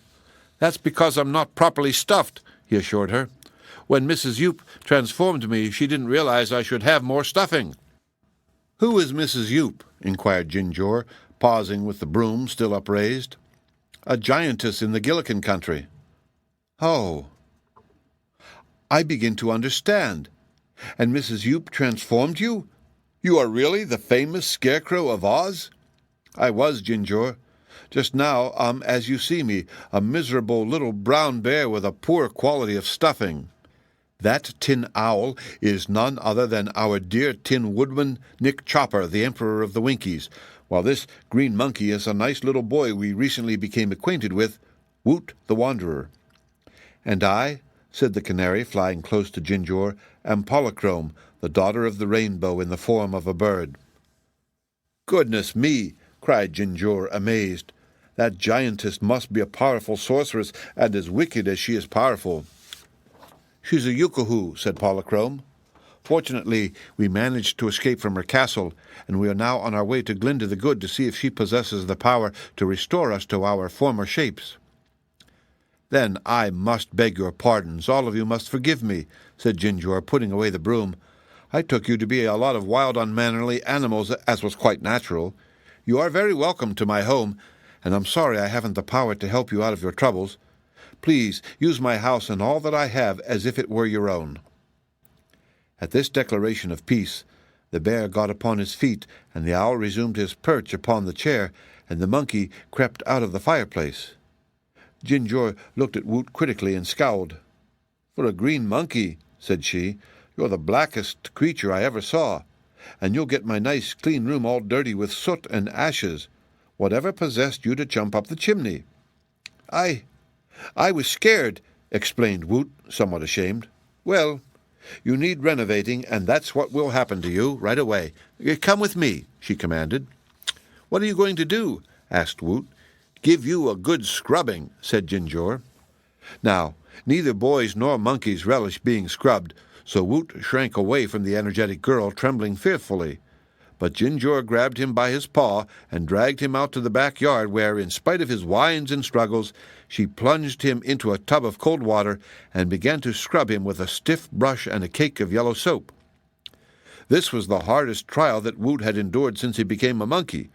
[SPEAKER 1] "That's because I'm not properly stuffed," he assured her. "When Mrs. Yoop transformed me, she didn't realize I should have more stuffing." "Who is Mrs. Yoop?" inquired Ginger, pausing with the broom still upraised. "A giantess in the Gillikin country." "Oh, I begin to understand. And Mrs. Yoop transformed you? You are really the famous Scarecrow of Oz?" "I was, Ginger. Just now, as you see me, a miserable little brown bear with a poor quality of stuffing. That tin owl is none other than our dear Tin Woodman, Nick Chopper, the Emperor of the Winkies, while this green monkey is a nice little boy we recently became acquainted with, Woot the Wanderer." "And I," said the canary, flying close to Ginger, "am Polychrome, the daughter of the rainbow in the form of a bird." "Goodness me!" cried Ginger, amazed. "That giantess must be a powerful sorceress, and as wicked as she is powerful." "She's a Yookahoo," said Polychrome. "Fortunately, we managed to escape from her castle, and we are now on our way to Glinda the Good to see if she possesses the power to restore us to our former shapes." "Then I must beg your pardons. All of you must forgive me," said Ginger, putting away the broom. "I took you to be a lot of wild, unmannerly animals, as was quite natural. You are very welcome to my home, and I'm sorry I haven't the power to help you out of your troubles. Please use my house and all that I have as if it were your own." At this declaration of peace, the bear got upon his feet, and the owl resumed his perch upon the chair, and the monkey crept out of the fireplace. Ginger looked at Woot critically and scowled. "For a green monkey," said she, "you're the blackest creature I ever saw, and you'll get my nice clean room all dirty with soot and ashes. Whatever possessed you to jump up the chimney?" I was scared," explained Woot, somewhat ashamed. "Well, you need renovating, and that's what will happen to you right away. Come with me," she commanded. "What are you going to do?" asked Woot. "Give you a good scrubbing," said Ginger. Now, neither boys nor monkeys relished being scrubbed, so Woot shrank away from the energetic girl, trembling fearfully. But Ginger grabbed him by his paw and dragged him out to the backyard, where, in spite of his whines and struggles, she plunged him into a tub of cold water and began to scrub him with a stiff brush and a cake of yellow soap. This was the hardest trial that Woot had endured since he became a monkey,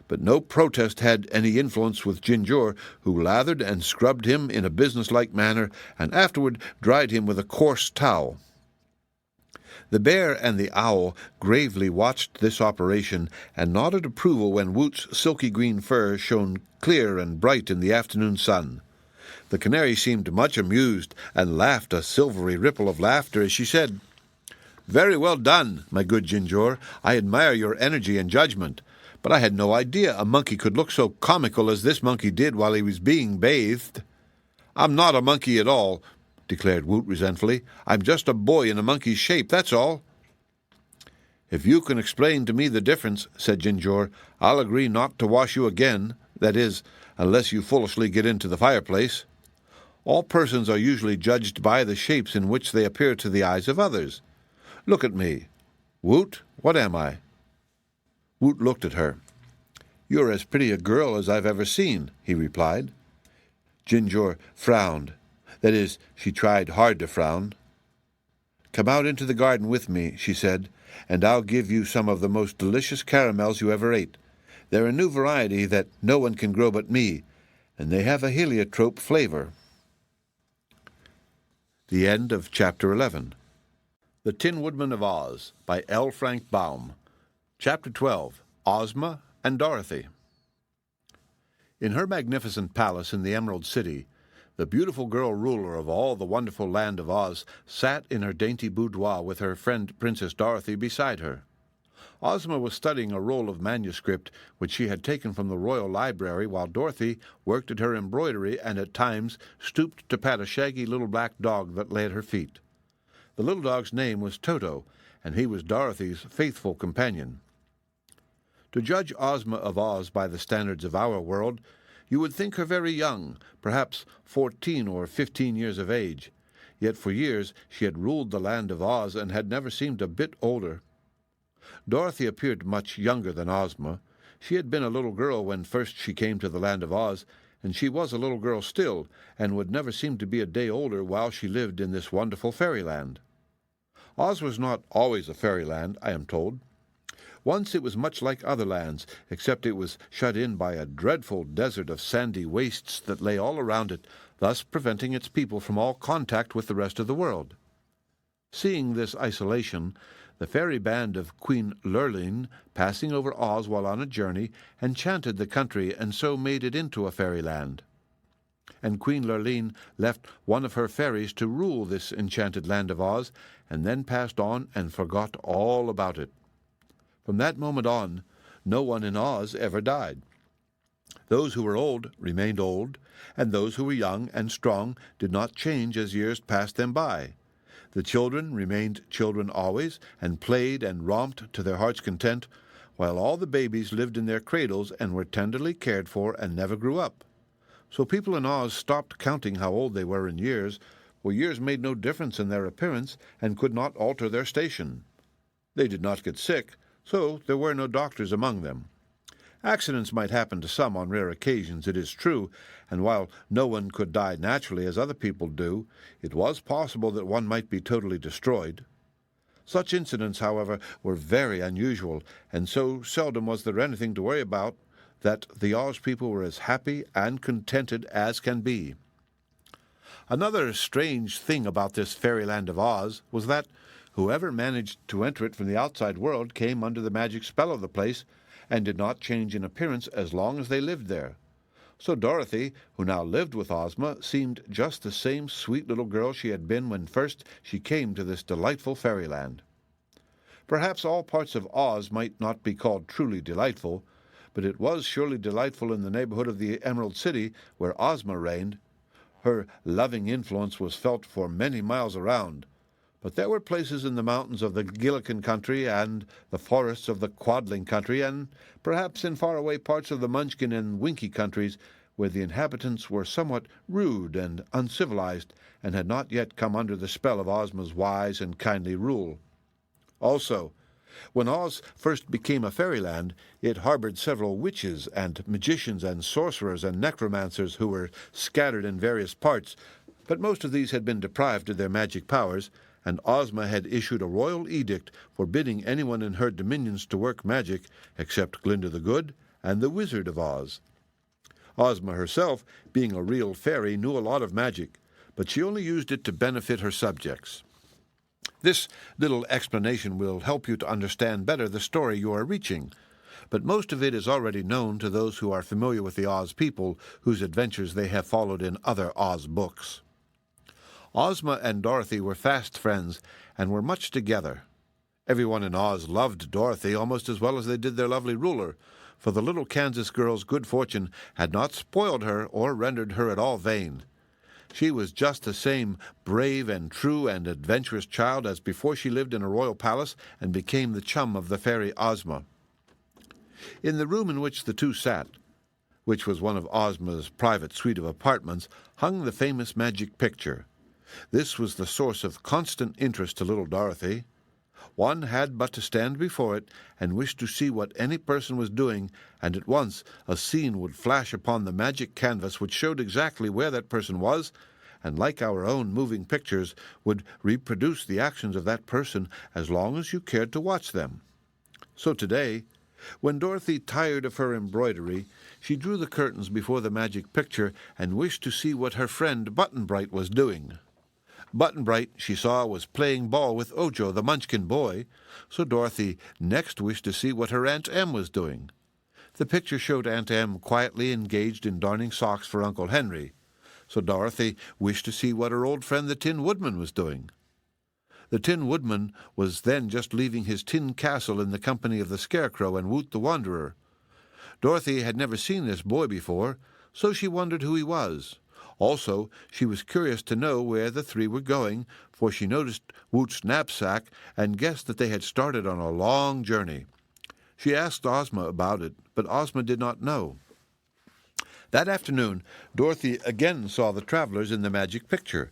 [SPEAKER 1] but no protest had any influence with Ginger, who lathered and scrubbed him in a businesslike manner and afterward dried him with a coarse towel. The bear and the owl gravely watched this operation and nodded approval when Woot's silky green fur shone clear and bright in the afternoon sun. The canary seemed much amused and laughed a silvery ripple of laughter as she said, "Very well done, my good Ginger. I admire your energy and judgment, but I had no idea a monkey could look so comical as this monkey did while he was being bathed." "I'm not a monkey at all," declared Woot resentfully. "I'm just a boy in a monkey's shape, that's all." "If you can explain to me the difference," said Ginger, "I'll agree not to wash you again, that is, unless you foolishly get into the fireplace." All persons are usually judged by the shapes in which they appear to the eyes of others. Look at me. Woot, what am I?" Woot looked at her. "You're as pretty a girl as I've ever seen," he replied. Ginger frowned. That is, she tried hard to frown. "Come out into the garden with me," she said, "and I'll give you some of the most delicious caramels you ever ate. They're a new variety that no one can grow but me, and they have a heliotrope flavor." The end of Chapter 11. The Tin Woodman of Oz by L. Frank Baum. Chapter 12. Ozma and Dorothy. In her magnificent palace in the Emerald City, the beautiful girl ruler of all the wonderful land of Oz sat in her dainty boudoir with her friend Princess Dorothy beside her. Ozma was studying a roll of manuscript which she had taken from the royal library, while Dorothy worked at her embroidery and at times stooped to pat a shaggy little black dog that lay at her feet. The little dog's name was Toto, and he was Dorothy's faithful companion. To judge Ozma of Oz by the standards of our world, you would think her very young, perhaps 14 or 15 years of age. Yet for years she had ruled the land of Oz and had never seemed a bit older. Dorothy appeared much younger than Ozma. She had been a little girl when first she came to the land of Oz, and she was a little girl still, and would never seem to be a day older while she lived in this wonderful fairyland. Oz was not always a fairyland, I am told. Once it was much like other lands, except it was shut in by a dreadful desert of sandy wastes that lay all around it, thus preventing its people from all contact with the rest of the world. Seeing this isolation, the fairy band of Queen Lurline, passing over Oz while on a journey, enchanted the country and so made it into a fairyland. And Queen Lurline left one of her fairies to rule this enchanted land of Oz, and then passed on and forgot all about it. From that moment on, no one in Oz ever died. Those who were old remained old, and those who were young and strong did not change as years passed them by. The children remained children always, and played and romped to their heart's content, while all the babies lived in their cradles and were tenderly cared for and never grew up. So people in Oz stopped counting how old they were in years, for years made no difference in their appearance and could not alter their station. They did not get sick, so there were no doctors among them. Accidents might happen to some on rare occasions, it is true, and while no one could die naturally as other people do, it was possible that one might be totally destroyed. Such incidents, however, were very unusual, and so seldom was there anything to worry about that the Oz people were as happy and contented as can be. Another strange thing about this fairyland of Oz was that whoever managed to enter it from the outside world came under the magic spell of the place, and did not change in appearance as long as they lived there. So Dorothy, who now lived with Ozma, seemed just the same sweet little girl she had been when first she came to this delightful fairyland. Perhaps all parts of Oz might not be called truly delightful, but it was surely delightful in the neighborhood of the Emerald City, where Ozma reigned. Her loving influence was felt for many miles around. But there were places in the mountains of the Gillikin country and the forests of the Quadling country, and perhaps in faraway parts of the Munchkin and Winkie countries, where the inhabitants were somewhat rude and uncivilized, and had not yet come under the spell of Ozma's wise and kindly rule. Also, when Oz first became a fairyland, it harbored several witches and magicians and sorcerers and necromancers who were scattered in various parts, but most of these had been deprived of their magic powers, and Ozma had issued a royal edict forbidding anyone in her dominions to work magic except Glinda the Good and the Wizard of Oz. Ozma herself, being a real fairy, knew a lot of magic, but she only used it to benefit her subjects. This little explanation will help you to understand better the story you are reaching, but most of it is already known to those who are familiar with the Oz people, whose adventures they have followed in other Oz books. Ozma and Dorothy were fast friends and were much together. Everyone in Oz loved Dorothy almost as well as they did their lovely ruler, for the little Kansas girl's good fortune had not spoiled her or rendered her at all vain. She was just the same brave and true and adventurous child as before she lived in a royal palace and became the chum of the fairy Ozma. In the room in which the two sat, which was one of Ozma's private suite of apartments, hung the famous magic picture. This was the source of constant interest to little Dorothy. One had but to stand before it and wish to see what any person was doing, and at once a scene would flash upon the magic canvas which showed exactly where that person was, and like our own moving pictures, would reproduce the actions of that person as long as you cared to watch them. So today, when Dorothy tired of her embroidery, she drew the curtains before the magic picture and wished to see what her friend Button-Bright was doing. Button-Bright, she saw, was playing ball with Ojo, the Munchkin boy, so Dorothy next wished to see what her Aunt Em was doing. The picture showed Aunt Em quietly engaged in darning socks for Uncle Henry, so Dorothy wished to see what her old friend the Tin Woodman was doing. The Tin Woodman was then just leaving his tin castle in the company of the Scarecrow and Woot the Wanderer. Dorothy had never seen this boy before, so she wondered who he was. Also, she was curious to know where the three were going, for she noticed Woot's knapsack and guessed that they had started on a long journey. She asked Ozma about it, but Ozma did not know. That afternoon, Dorothy again saw the travelers in the magic picture,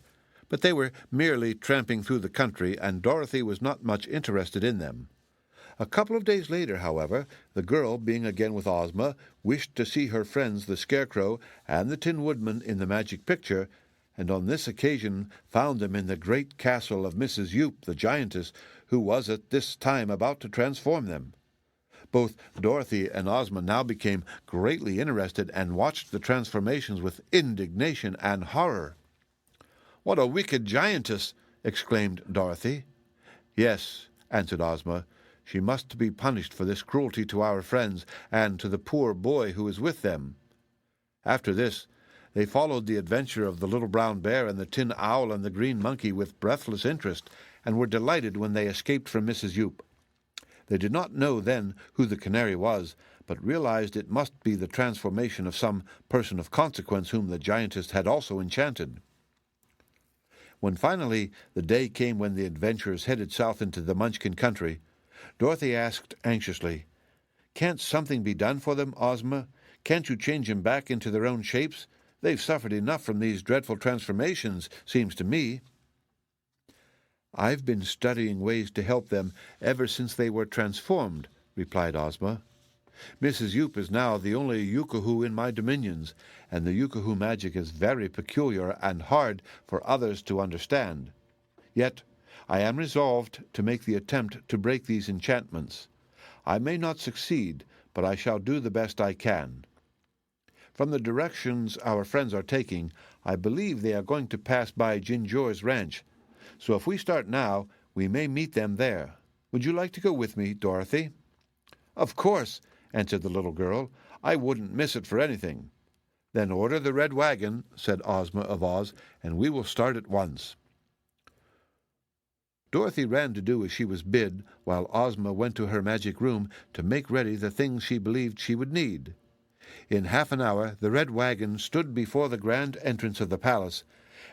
[SPEAKER 1] but they were merely tramping through the country, and Dorothy was not much interested in them. A couple of days later, however, the girl, being again with Ozma, wished to see her friends the Scarecrow and the Tin Woodman in the magic picture, and on this occasion found them in the great castle of Mrs. Yoop, the giantess, who was at this time about to transform them. Both Dorothy and Ozma now became greatly interested and watched the transformations with indignation and horror. "What a wicked giantess!" exclaimed Dorothy. "Yes," answered Ozma. "She must be punished for this cruelty to our friends and to the poor boy who is with them." After this, they followed the adventure of the little brown bear and the tin owl and the green monkey with breathless interest, and were delighted when they escaped from Mrs. Yoop. They did not know then who the canary was, but realized it must be the transformation of some person of consequence whom the giantess had also enchanted. When finally the day came when the adventurers headed south into the Munchkin country, Dorothy asked anxiously, "Can't something be done for them, Ozma? Can't you change them back into their own shapes? They've suffered enough from these dreadful transformations, seems to me." "I've been studying ways to help them ever since they were transformed," replied Ozma. "Mrs. Yoop is now the only Yookoohoo in my dominions, and the Yookoohoo magic is very peculiar and hard for others to understand. Yet I am resolved to make the attempt to break these enchantments. I may not succeed, but I shall do the best I can. From the directions our friends are taking, I believe they are going to pass by Jinjur's ranch, so if we start now, we may meet them there. Would you like to go with me, Dorothy?" "Of course," answered the little girl. "I wouldn't miss it for anything." "Then order the red wagon," said Ozma of Oz, "and we will start at once." Dorothy ran to do as she was bid, while Ozma went to her magic room to make ready the things she believed she would need. In half an hour the red wagon stood before the grand entrance of the palace,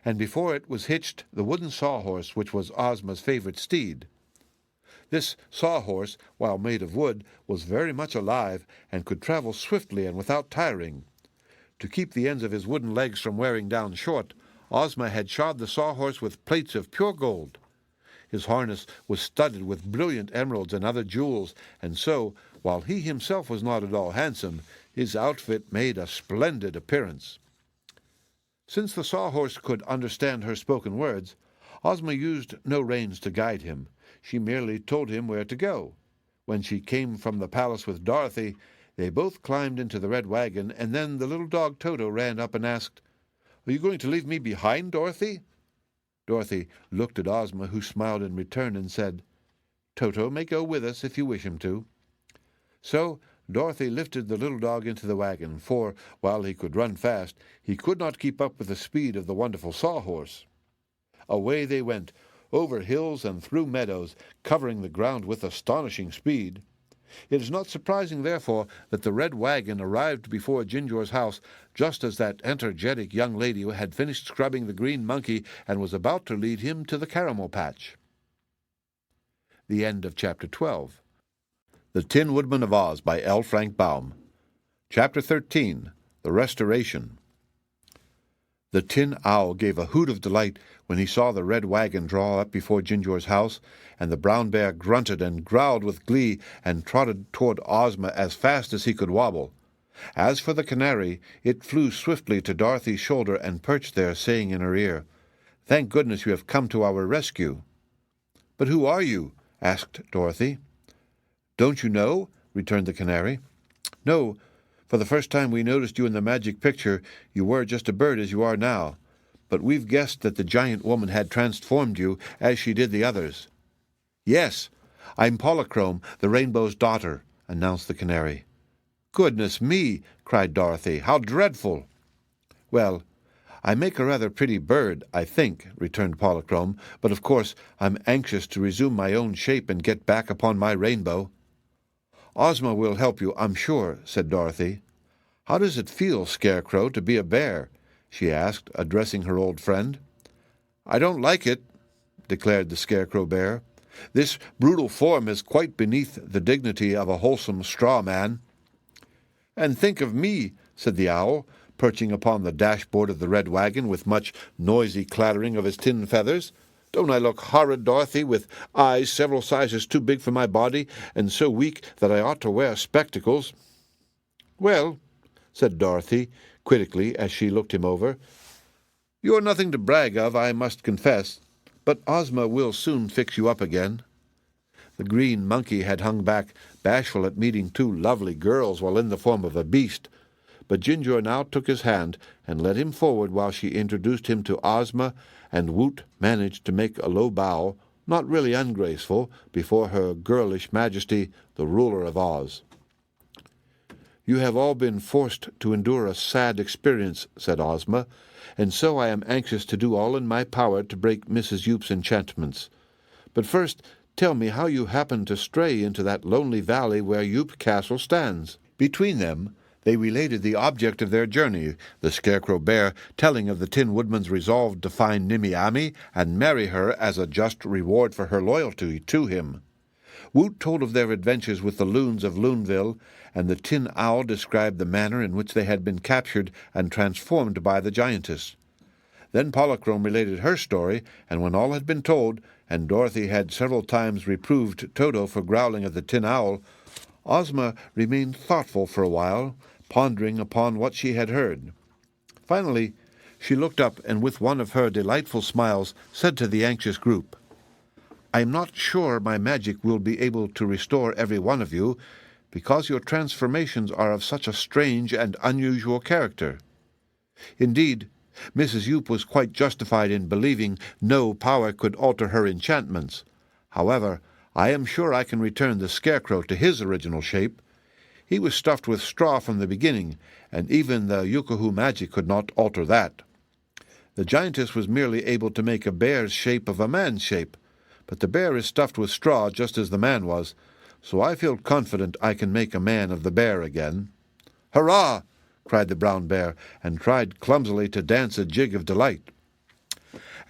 [SPEAKER 1] and before it was hitched the wooden sawhorse which was Ozma's favorite steed. This sawhorse, while made of wood, was very much alive and could travel swiftly and without tiring. To keep the ends of his wooden legs from wearing down short, Ozma had shod the sawhorse with plates of pure gold. His harness was studded with brilliant emeralds and other jewels, and so, while he himself was not at all handsome, his outfit made a splendid appearance. Since the sawhorse could understand her spoken words, Ozma used no reins to guide him. She merely told him where to go. When she came from the palace with Dorothy, they both climbed into the red wagon, and then the little dog Toto ran up and asked, "Are you going to leave me behind, Dorothy?" Dorothy looked at Ozma, who smiled in return and said, "Toto may go with us if you wish him to." So Dorothy lifted the little dog into the wagon, for, while he could run fast, he could not keep up with the speed of the wonderful sawhorse. Away they went, over hills and through meadows, covering the ground with astonishing speed. It is not surprising, therefore, that the red wagon arrived before Jinjur's house just as that energetic young lady had finished scrubbing the green monkey and was about to lead him to the caramel patch. The end of Chapter 12. The Tin Woodman of Oz by L. Frank Baum. Chapter 13. The Restoration. The Tin Owl gave a hoot of delight when he saw the red wagon draw up before Ginger's house, and the brown bear grunted and growled with glee and trotted toward Ozma as fast as he could wobble. As for the canary, it flew swiftly to Dorothy's shoulder and perched there, saying in her ear, "Thank goodness you have come to our rescue." "But who are you?" asked Dorothy. "Don't you know?" returned the canary. "No. For the first time we noticed you in the magic picture, you were just a bird as you are now. But we've guessed that the giant woman had transformed you, as she did the others." "Yes, I'm Polychrome, the rainbow's daughter," announced the canary. "Goodness me!" cried Dorothy. "How dreadful!" "Well, I make a rather pretty bird, I think," returned Polychrome, "but of course I'm anxious to resume my own shape and get back upon my rainbow." "Ozma will help you, I'm sure," said Dorothy. "How does it feel, Scarecrow, to be a bear?" she asked, addressing her old friend. "I don't like it," declared the Scarecrow bear. "This brutal form is quite beneath the dignity of a wholesome straw man." "And think of me," said the owl, perching upon the dashboard of the red wagon with much noisy clattering of his tin feathers. "Don't I look horrid, Dorothy, with eyes several sizes too big for my body, and so weak that I ought to wear spectacles?" "Well," said Dorothy, critically, as she looked him over, "you're nothing to brag of, I must confess, but Ozma will soon fix you up again." The green monkey had hung back, bashful at meeting two lovely girls while in the form of a beast, but Ginger now took his hand and led him forward while she introduced him to Ozma, and Woot managed to make a low bow, not really ungraceful, before her girlish majesty, the ruler of Oz. "You have all been forced to endure a sad experience," said Ozma, "and so I am anxious to do all in my power to break Mrs. Yoop's enchantments. But first, tell me how you happened to stray into that lonely valley where Yoop Castle stands." Between them, they related the object of their journey, the Scarecrow bear telling of the Tin Woodman's resolve to find Nimmy Ammy and marry her as a just reward for her loyalty to him. Woot told of their adventures with the loons of Loonville, and the Tin Owl described the manner in which they had been captured and transformed by the giantess. Then Polychrome related her story, and when all had been told, and Dorothy had several times reproved Toto for growling at the Tin Owl, Ozma remained thoughtful for a while, pondering upon what she had heard. Finally, she looked up and with one of her delightful smiles said to the anxious group, "I am not sure my magic will be able to restore every one of you, because your transformations are of such a strange and unusual character. Indeed, Mrs. Yoop was quite justified in believing no power could alter her enchantments. However, I am sure I can return the Scarecrow to his original shape. He was stuffed with straw from the beginning, and even the Yookoohoo magic could not alter that. The giantess was merely able to make a bear's shape of a man's shape, but the bear is stuffed with straw just as the man was, so I feel confident I can make a man of the bear again." "Hurrah!" cried the brown bear, and tried clumsily to dance a jig of delight.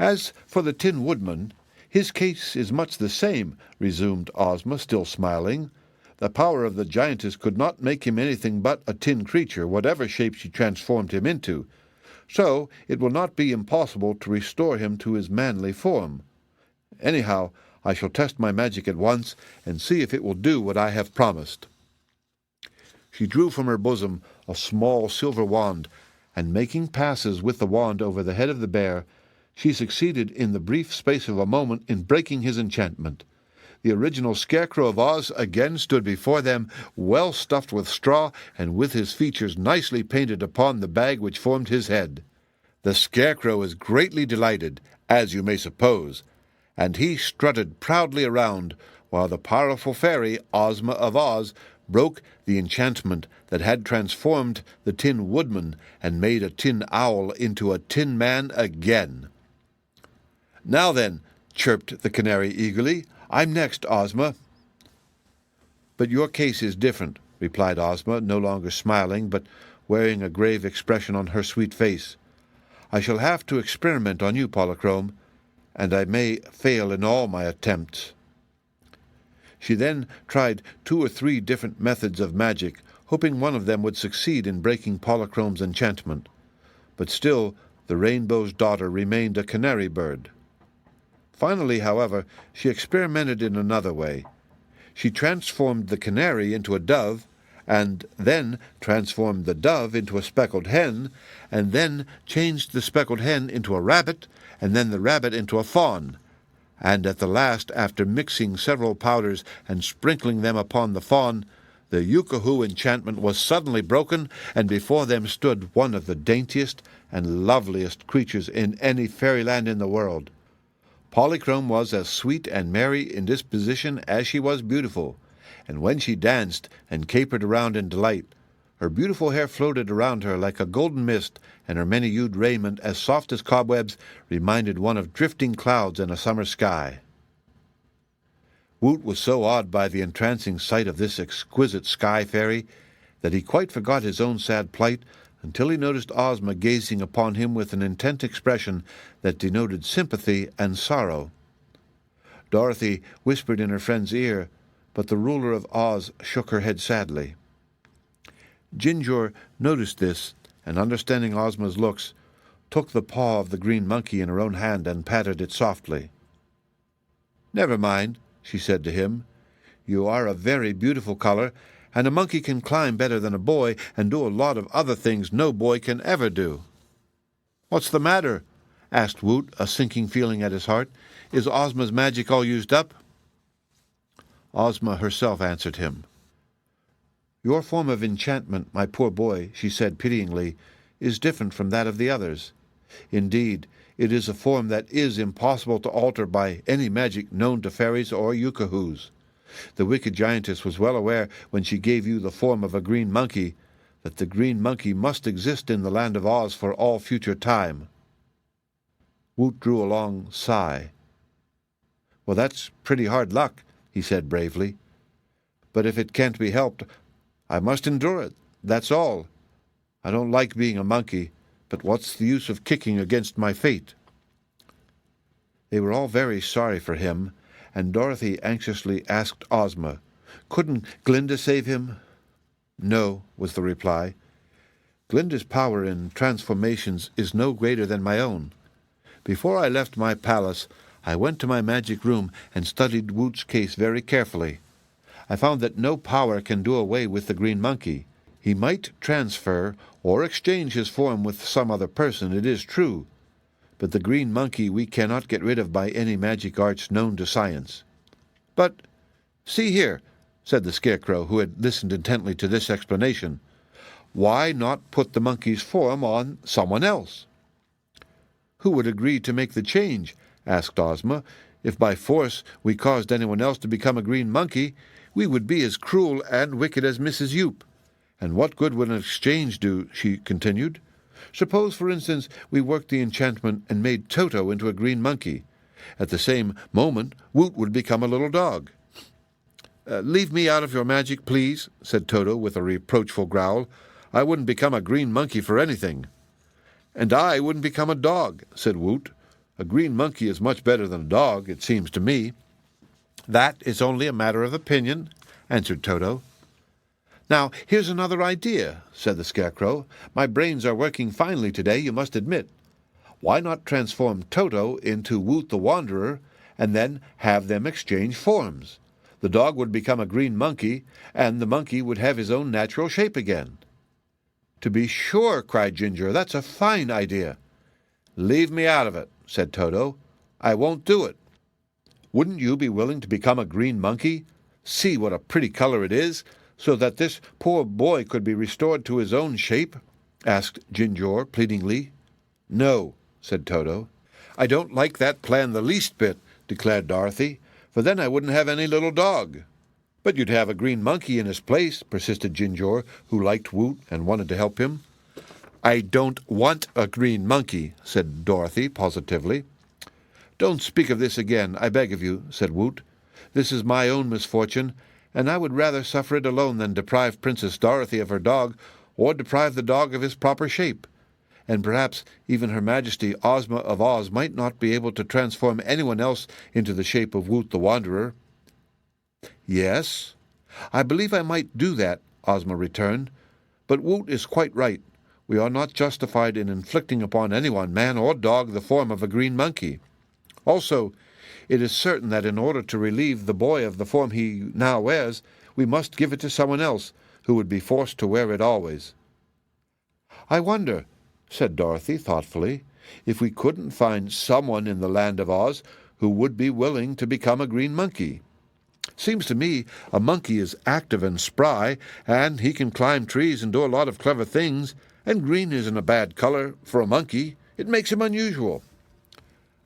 [SPEAKER 1] "As for the Tin Woodman, his case is much the same," resumed Ozma, still smiling. "The power of the giantess could not make him anything but a tin creature, whatever shape she transformed him into, so it will not be impossible to restore him to his manly form. Anyhow, I shall test my magic at once and see if it will do what I have promised." She drew from her bosom a small silver wand, and making passes with the wand over the head of the bear, she succeeded in the brief space of a moment in breaking his enchantment. The original Scarecrow of Oz again stood before them, well stuffed with straw, and with his features nicely painted upon the bag which formed his head. The Scarecrow was greatly delighted, as you may suppose, and he strutted proudly around, while the powerful fairy, Ozma of Oz, broke the enchantment that had transformed the Tin Woodman and made a Tin Owl into a Tin Man again. "Now then," chirped the canary eagerly, "I'm next, Ozma." "But your case is different," replied Ozma, no longer smiling, but wearing a grave expression on her sweet face. "I shall have to experiment on you, Polychrome, and I may fail in all my attempts." She then tried 2 or 3 different methods of magic, hoping one of them would succeed in breaking Polychrome's enchantment. But still, the Rainbow's daughter remained a canary bird. Finally, however, she experimented in another way. She transformed the canary into a dove, and then transformed the dove into a speckled hen, and then changed the speckled hen into a rabbit, and then the rabbit into a fawn. And at the last, after mixing several powders and sprinkling them upon the fawn, the Yookahoo enchantment was suddenly broken, and before them stood one of the daintiest and loveliest creatures in any fairyland in the world. Polychrome was as sweet and merry in disposition as she was beautiful, and when she danced and capered around in delight, her beautiful hair floated around her like a golden mist, and her many-hued raiment, as soft as cobwebs, reminded one of drifting clouds in a summer sky. Woot was so awed by the entrancing sight of this exquisite sky fairy that he quite forgot his own sad plight until he noticed Ozma gazing upon him with an intent expression that denoted sympathy and sorrow. Dorothy whispered in her friend's ear, but the ruler of Oz shook her head sadly. Ginger noticed this, and understanding Ozma's looks, took the paw of the green monkey in her own hand and patted it softly. "Never mind," she said to him. "You are a very beautiful color, and a monkey can climb better than a boy and do a lot of other things no boy can ever do." "What's the matter?" asked Woot, a sinking feeling at his heart. "Is Ozma's magic all used up?" Ozma herself answered him. "Your form of enchantment, my poor boy," she said pityingly, "is different from that of the others. Indeed, it is a form that is impossible to alter by any magic known to fairies or Yookahoos. The wicked giantess was well aware, when she gave you the form of a green monkey, that the green monkey must exist in the land of Oz for all future time." Woot drew a long sigh. "Well, that's pretty hard luck," he said bravely. "But if it can't be helped, I must endure it, that's all. I don't like being a monkey, but what's the use of kicking against my fate?" They were all very sorry for him, and Dorothy anxiously asked Ozma, "Couldn't Glinda save him?" "No," was the reply. "Glinda's power in transformations is no greater than my own. Before I left my palace, I went to my magic room and studied Woot's case very carefully. I found that no power can do away with the green monkey. He might transfer or exchange his form with some other person, it is true, but the green monkey we cannot get rid of by any magic arts known to science." "But, see here," said the Scarecrow, who had listened intently to this explanation, "why not put the monkey's form on someone else?" "Who would agree to make the change?" asked Ozma. "If by force we caused anyone else to become a green monkey, we would be as cruel and wicked as Mrs. Yoop. And what good would an exchange do?" she continued. "Suppose, for instance, we worked the enchantment and made Toto into a green monkey. At the same moment, Woot would become a little dog." "Leave me out of your magic, please," said Toto with a reproachful growl. "I wouldn't become a green monkey for anything." "And I wouldn't become a dog," said Woot. "A green monkey is much better than a dog, it seems to me." "That is only a matter of opinion," answered Toto. "Now, here's another idea," said the Scarecrow. "My brains are working finely today, you must admit. Why not transform Toto into Woot the Wanderer, and then have them exchange forms? The dog would become a green monkey, and the monkey would have his own natural shape again." "To be sure," cried Ginger. "That's a fine idea." "Leave me out of it," said Toto. "I won't do it." "Wouldn't you be willing to become a green monkey? See what a pretty color it is, so that this poor boy could be restored to his own shape?" asked Ginger pleadingly. "No," said Toto. "I don't like that plan the least bit," declared Dorothy, "for then I wouldn't have any little dog." "But you'd have a green monkey in his place," persisted Ginger, who liked Woot and wanted to help him. "I don't want a green monkey," said Dorothy positively. "Don't speak of this again, I beg of you," said Woot. "This is my own misfortune, and I would rather suffer it alone than deprive Princess Dorothy of her dog, or deprive the dog of his proper shape. And perhaps even Her Majesty Ozma of Oz might not be able to transform anyone else into the shape of Woot the Wanderer." "Yes, I believe I might do that," Ozma returned. "But Woot is quite right. We are not justified in inflicting upon anyone, man or dog, the form of a green monkey. Also, it is certain that in order to relieve the boy of the form he now wears, we must give it to someone else, who would be forced to wear it always." "I wonder," said Dorothy thoughtfully, "if we couldn't find someone in the land of Oz who would be willing to become a green monkey. Seems to me a monkey is active and spry, and he can climb trees and do a lot of clever things, and green isn't a bad color for a monkey. It makes him unusual."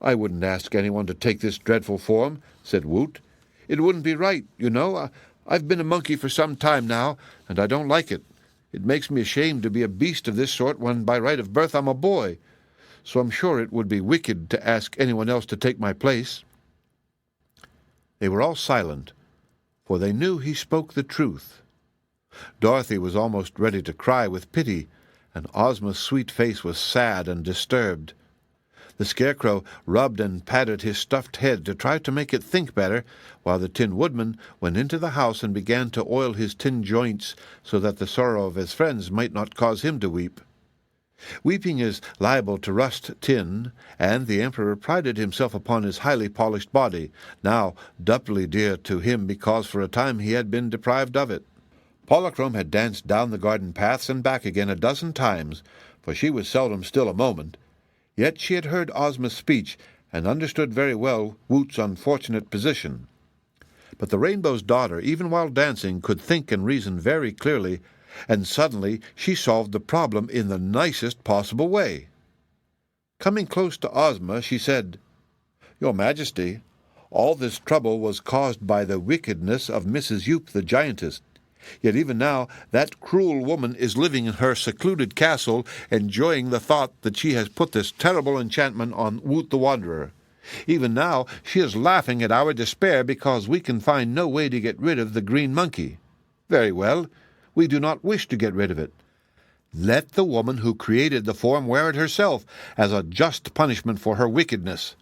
[SPEAKER 1] "I wouldn't ask anyone to take this dreadful form," said Woot. "It wouldn't be right, you know. I've been a monkey for some time now, and I don't like it. It makes me ashamed to be a beast of this sort when by right of birth I'm a boy. So I'm sure it would be wicked to ask anyone else to take my place." They were all silent, for they knew he spoke the truth. Dorothy was almost ready to cry with pity, and Ozma's sweet face was sad and disturbed. The Scarecrow rubbed and patted his stuffed head to try to make it think better, while the Tin Woodman went into the house and began to oil his tin joints so that the sorrow of his friends might not cause him to weep. Weeping is liable to rust tin, and the Emperor prided himself upon his highly polished body, now doubly dear to him because for a time he had been deprived of it. Polychrome had danced down the garden paths and back again a dozen times, for she was seldom still a moment. Yet she had heard Ozma's speech and understood very well Woot's unfortunate position. But the Rainbow's daughter, even while dancing, could think and reason very clearly, and suddenly she solved the problem in the nicest possible way. Coming close to Ozma, she said, "Your Majesty, all this trouble was caused by the wickedness of Mrs. Yoop the giantess. Yet even now that cruel woman is living in her secluded castle, enjoying the thought that she has put this terrible enchantment on Woot the Wanderer. Even now she is laughing at our despair because we can find no way to get rid of the green monkey. Very well, we do not wish to get rid of it. Let the woman who created the form wear it herself, as a just punishment for her wickedness.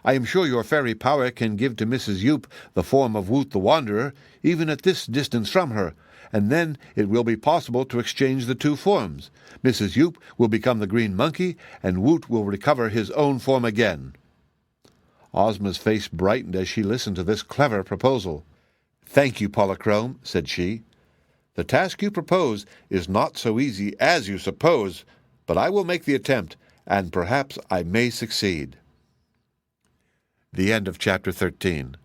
[SPEAKER 1] I am sure your fairy power can give to Mrs. Yoop the form of Woot the Wanderer, even at this distance from her, and then it will be possible to exchange the two forms. Mrs. Yoop will become the green monkey, and Woot will recover his own form again." Ozma's face brightened as she listened to this clever proposal. "Thank you, Polychrome," said she. "The task you propose is not so easy as you suppose, but I will make the attempt, and perhaps I may succeed." The end of Chapter 13.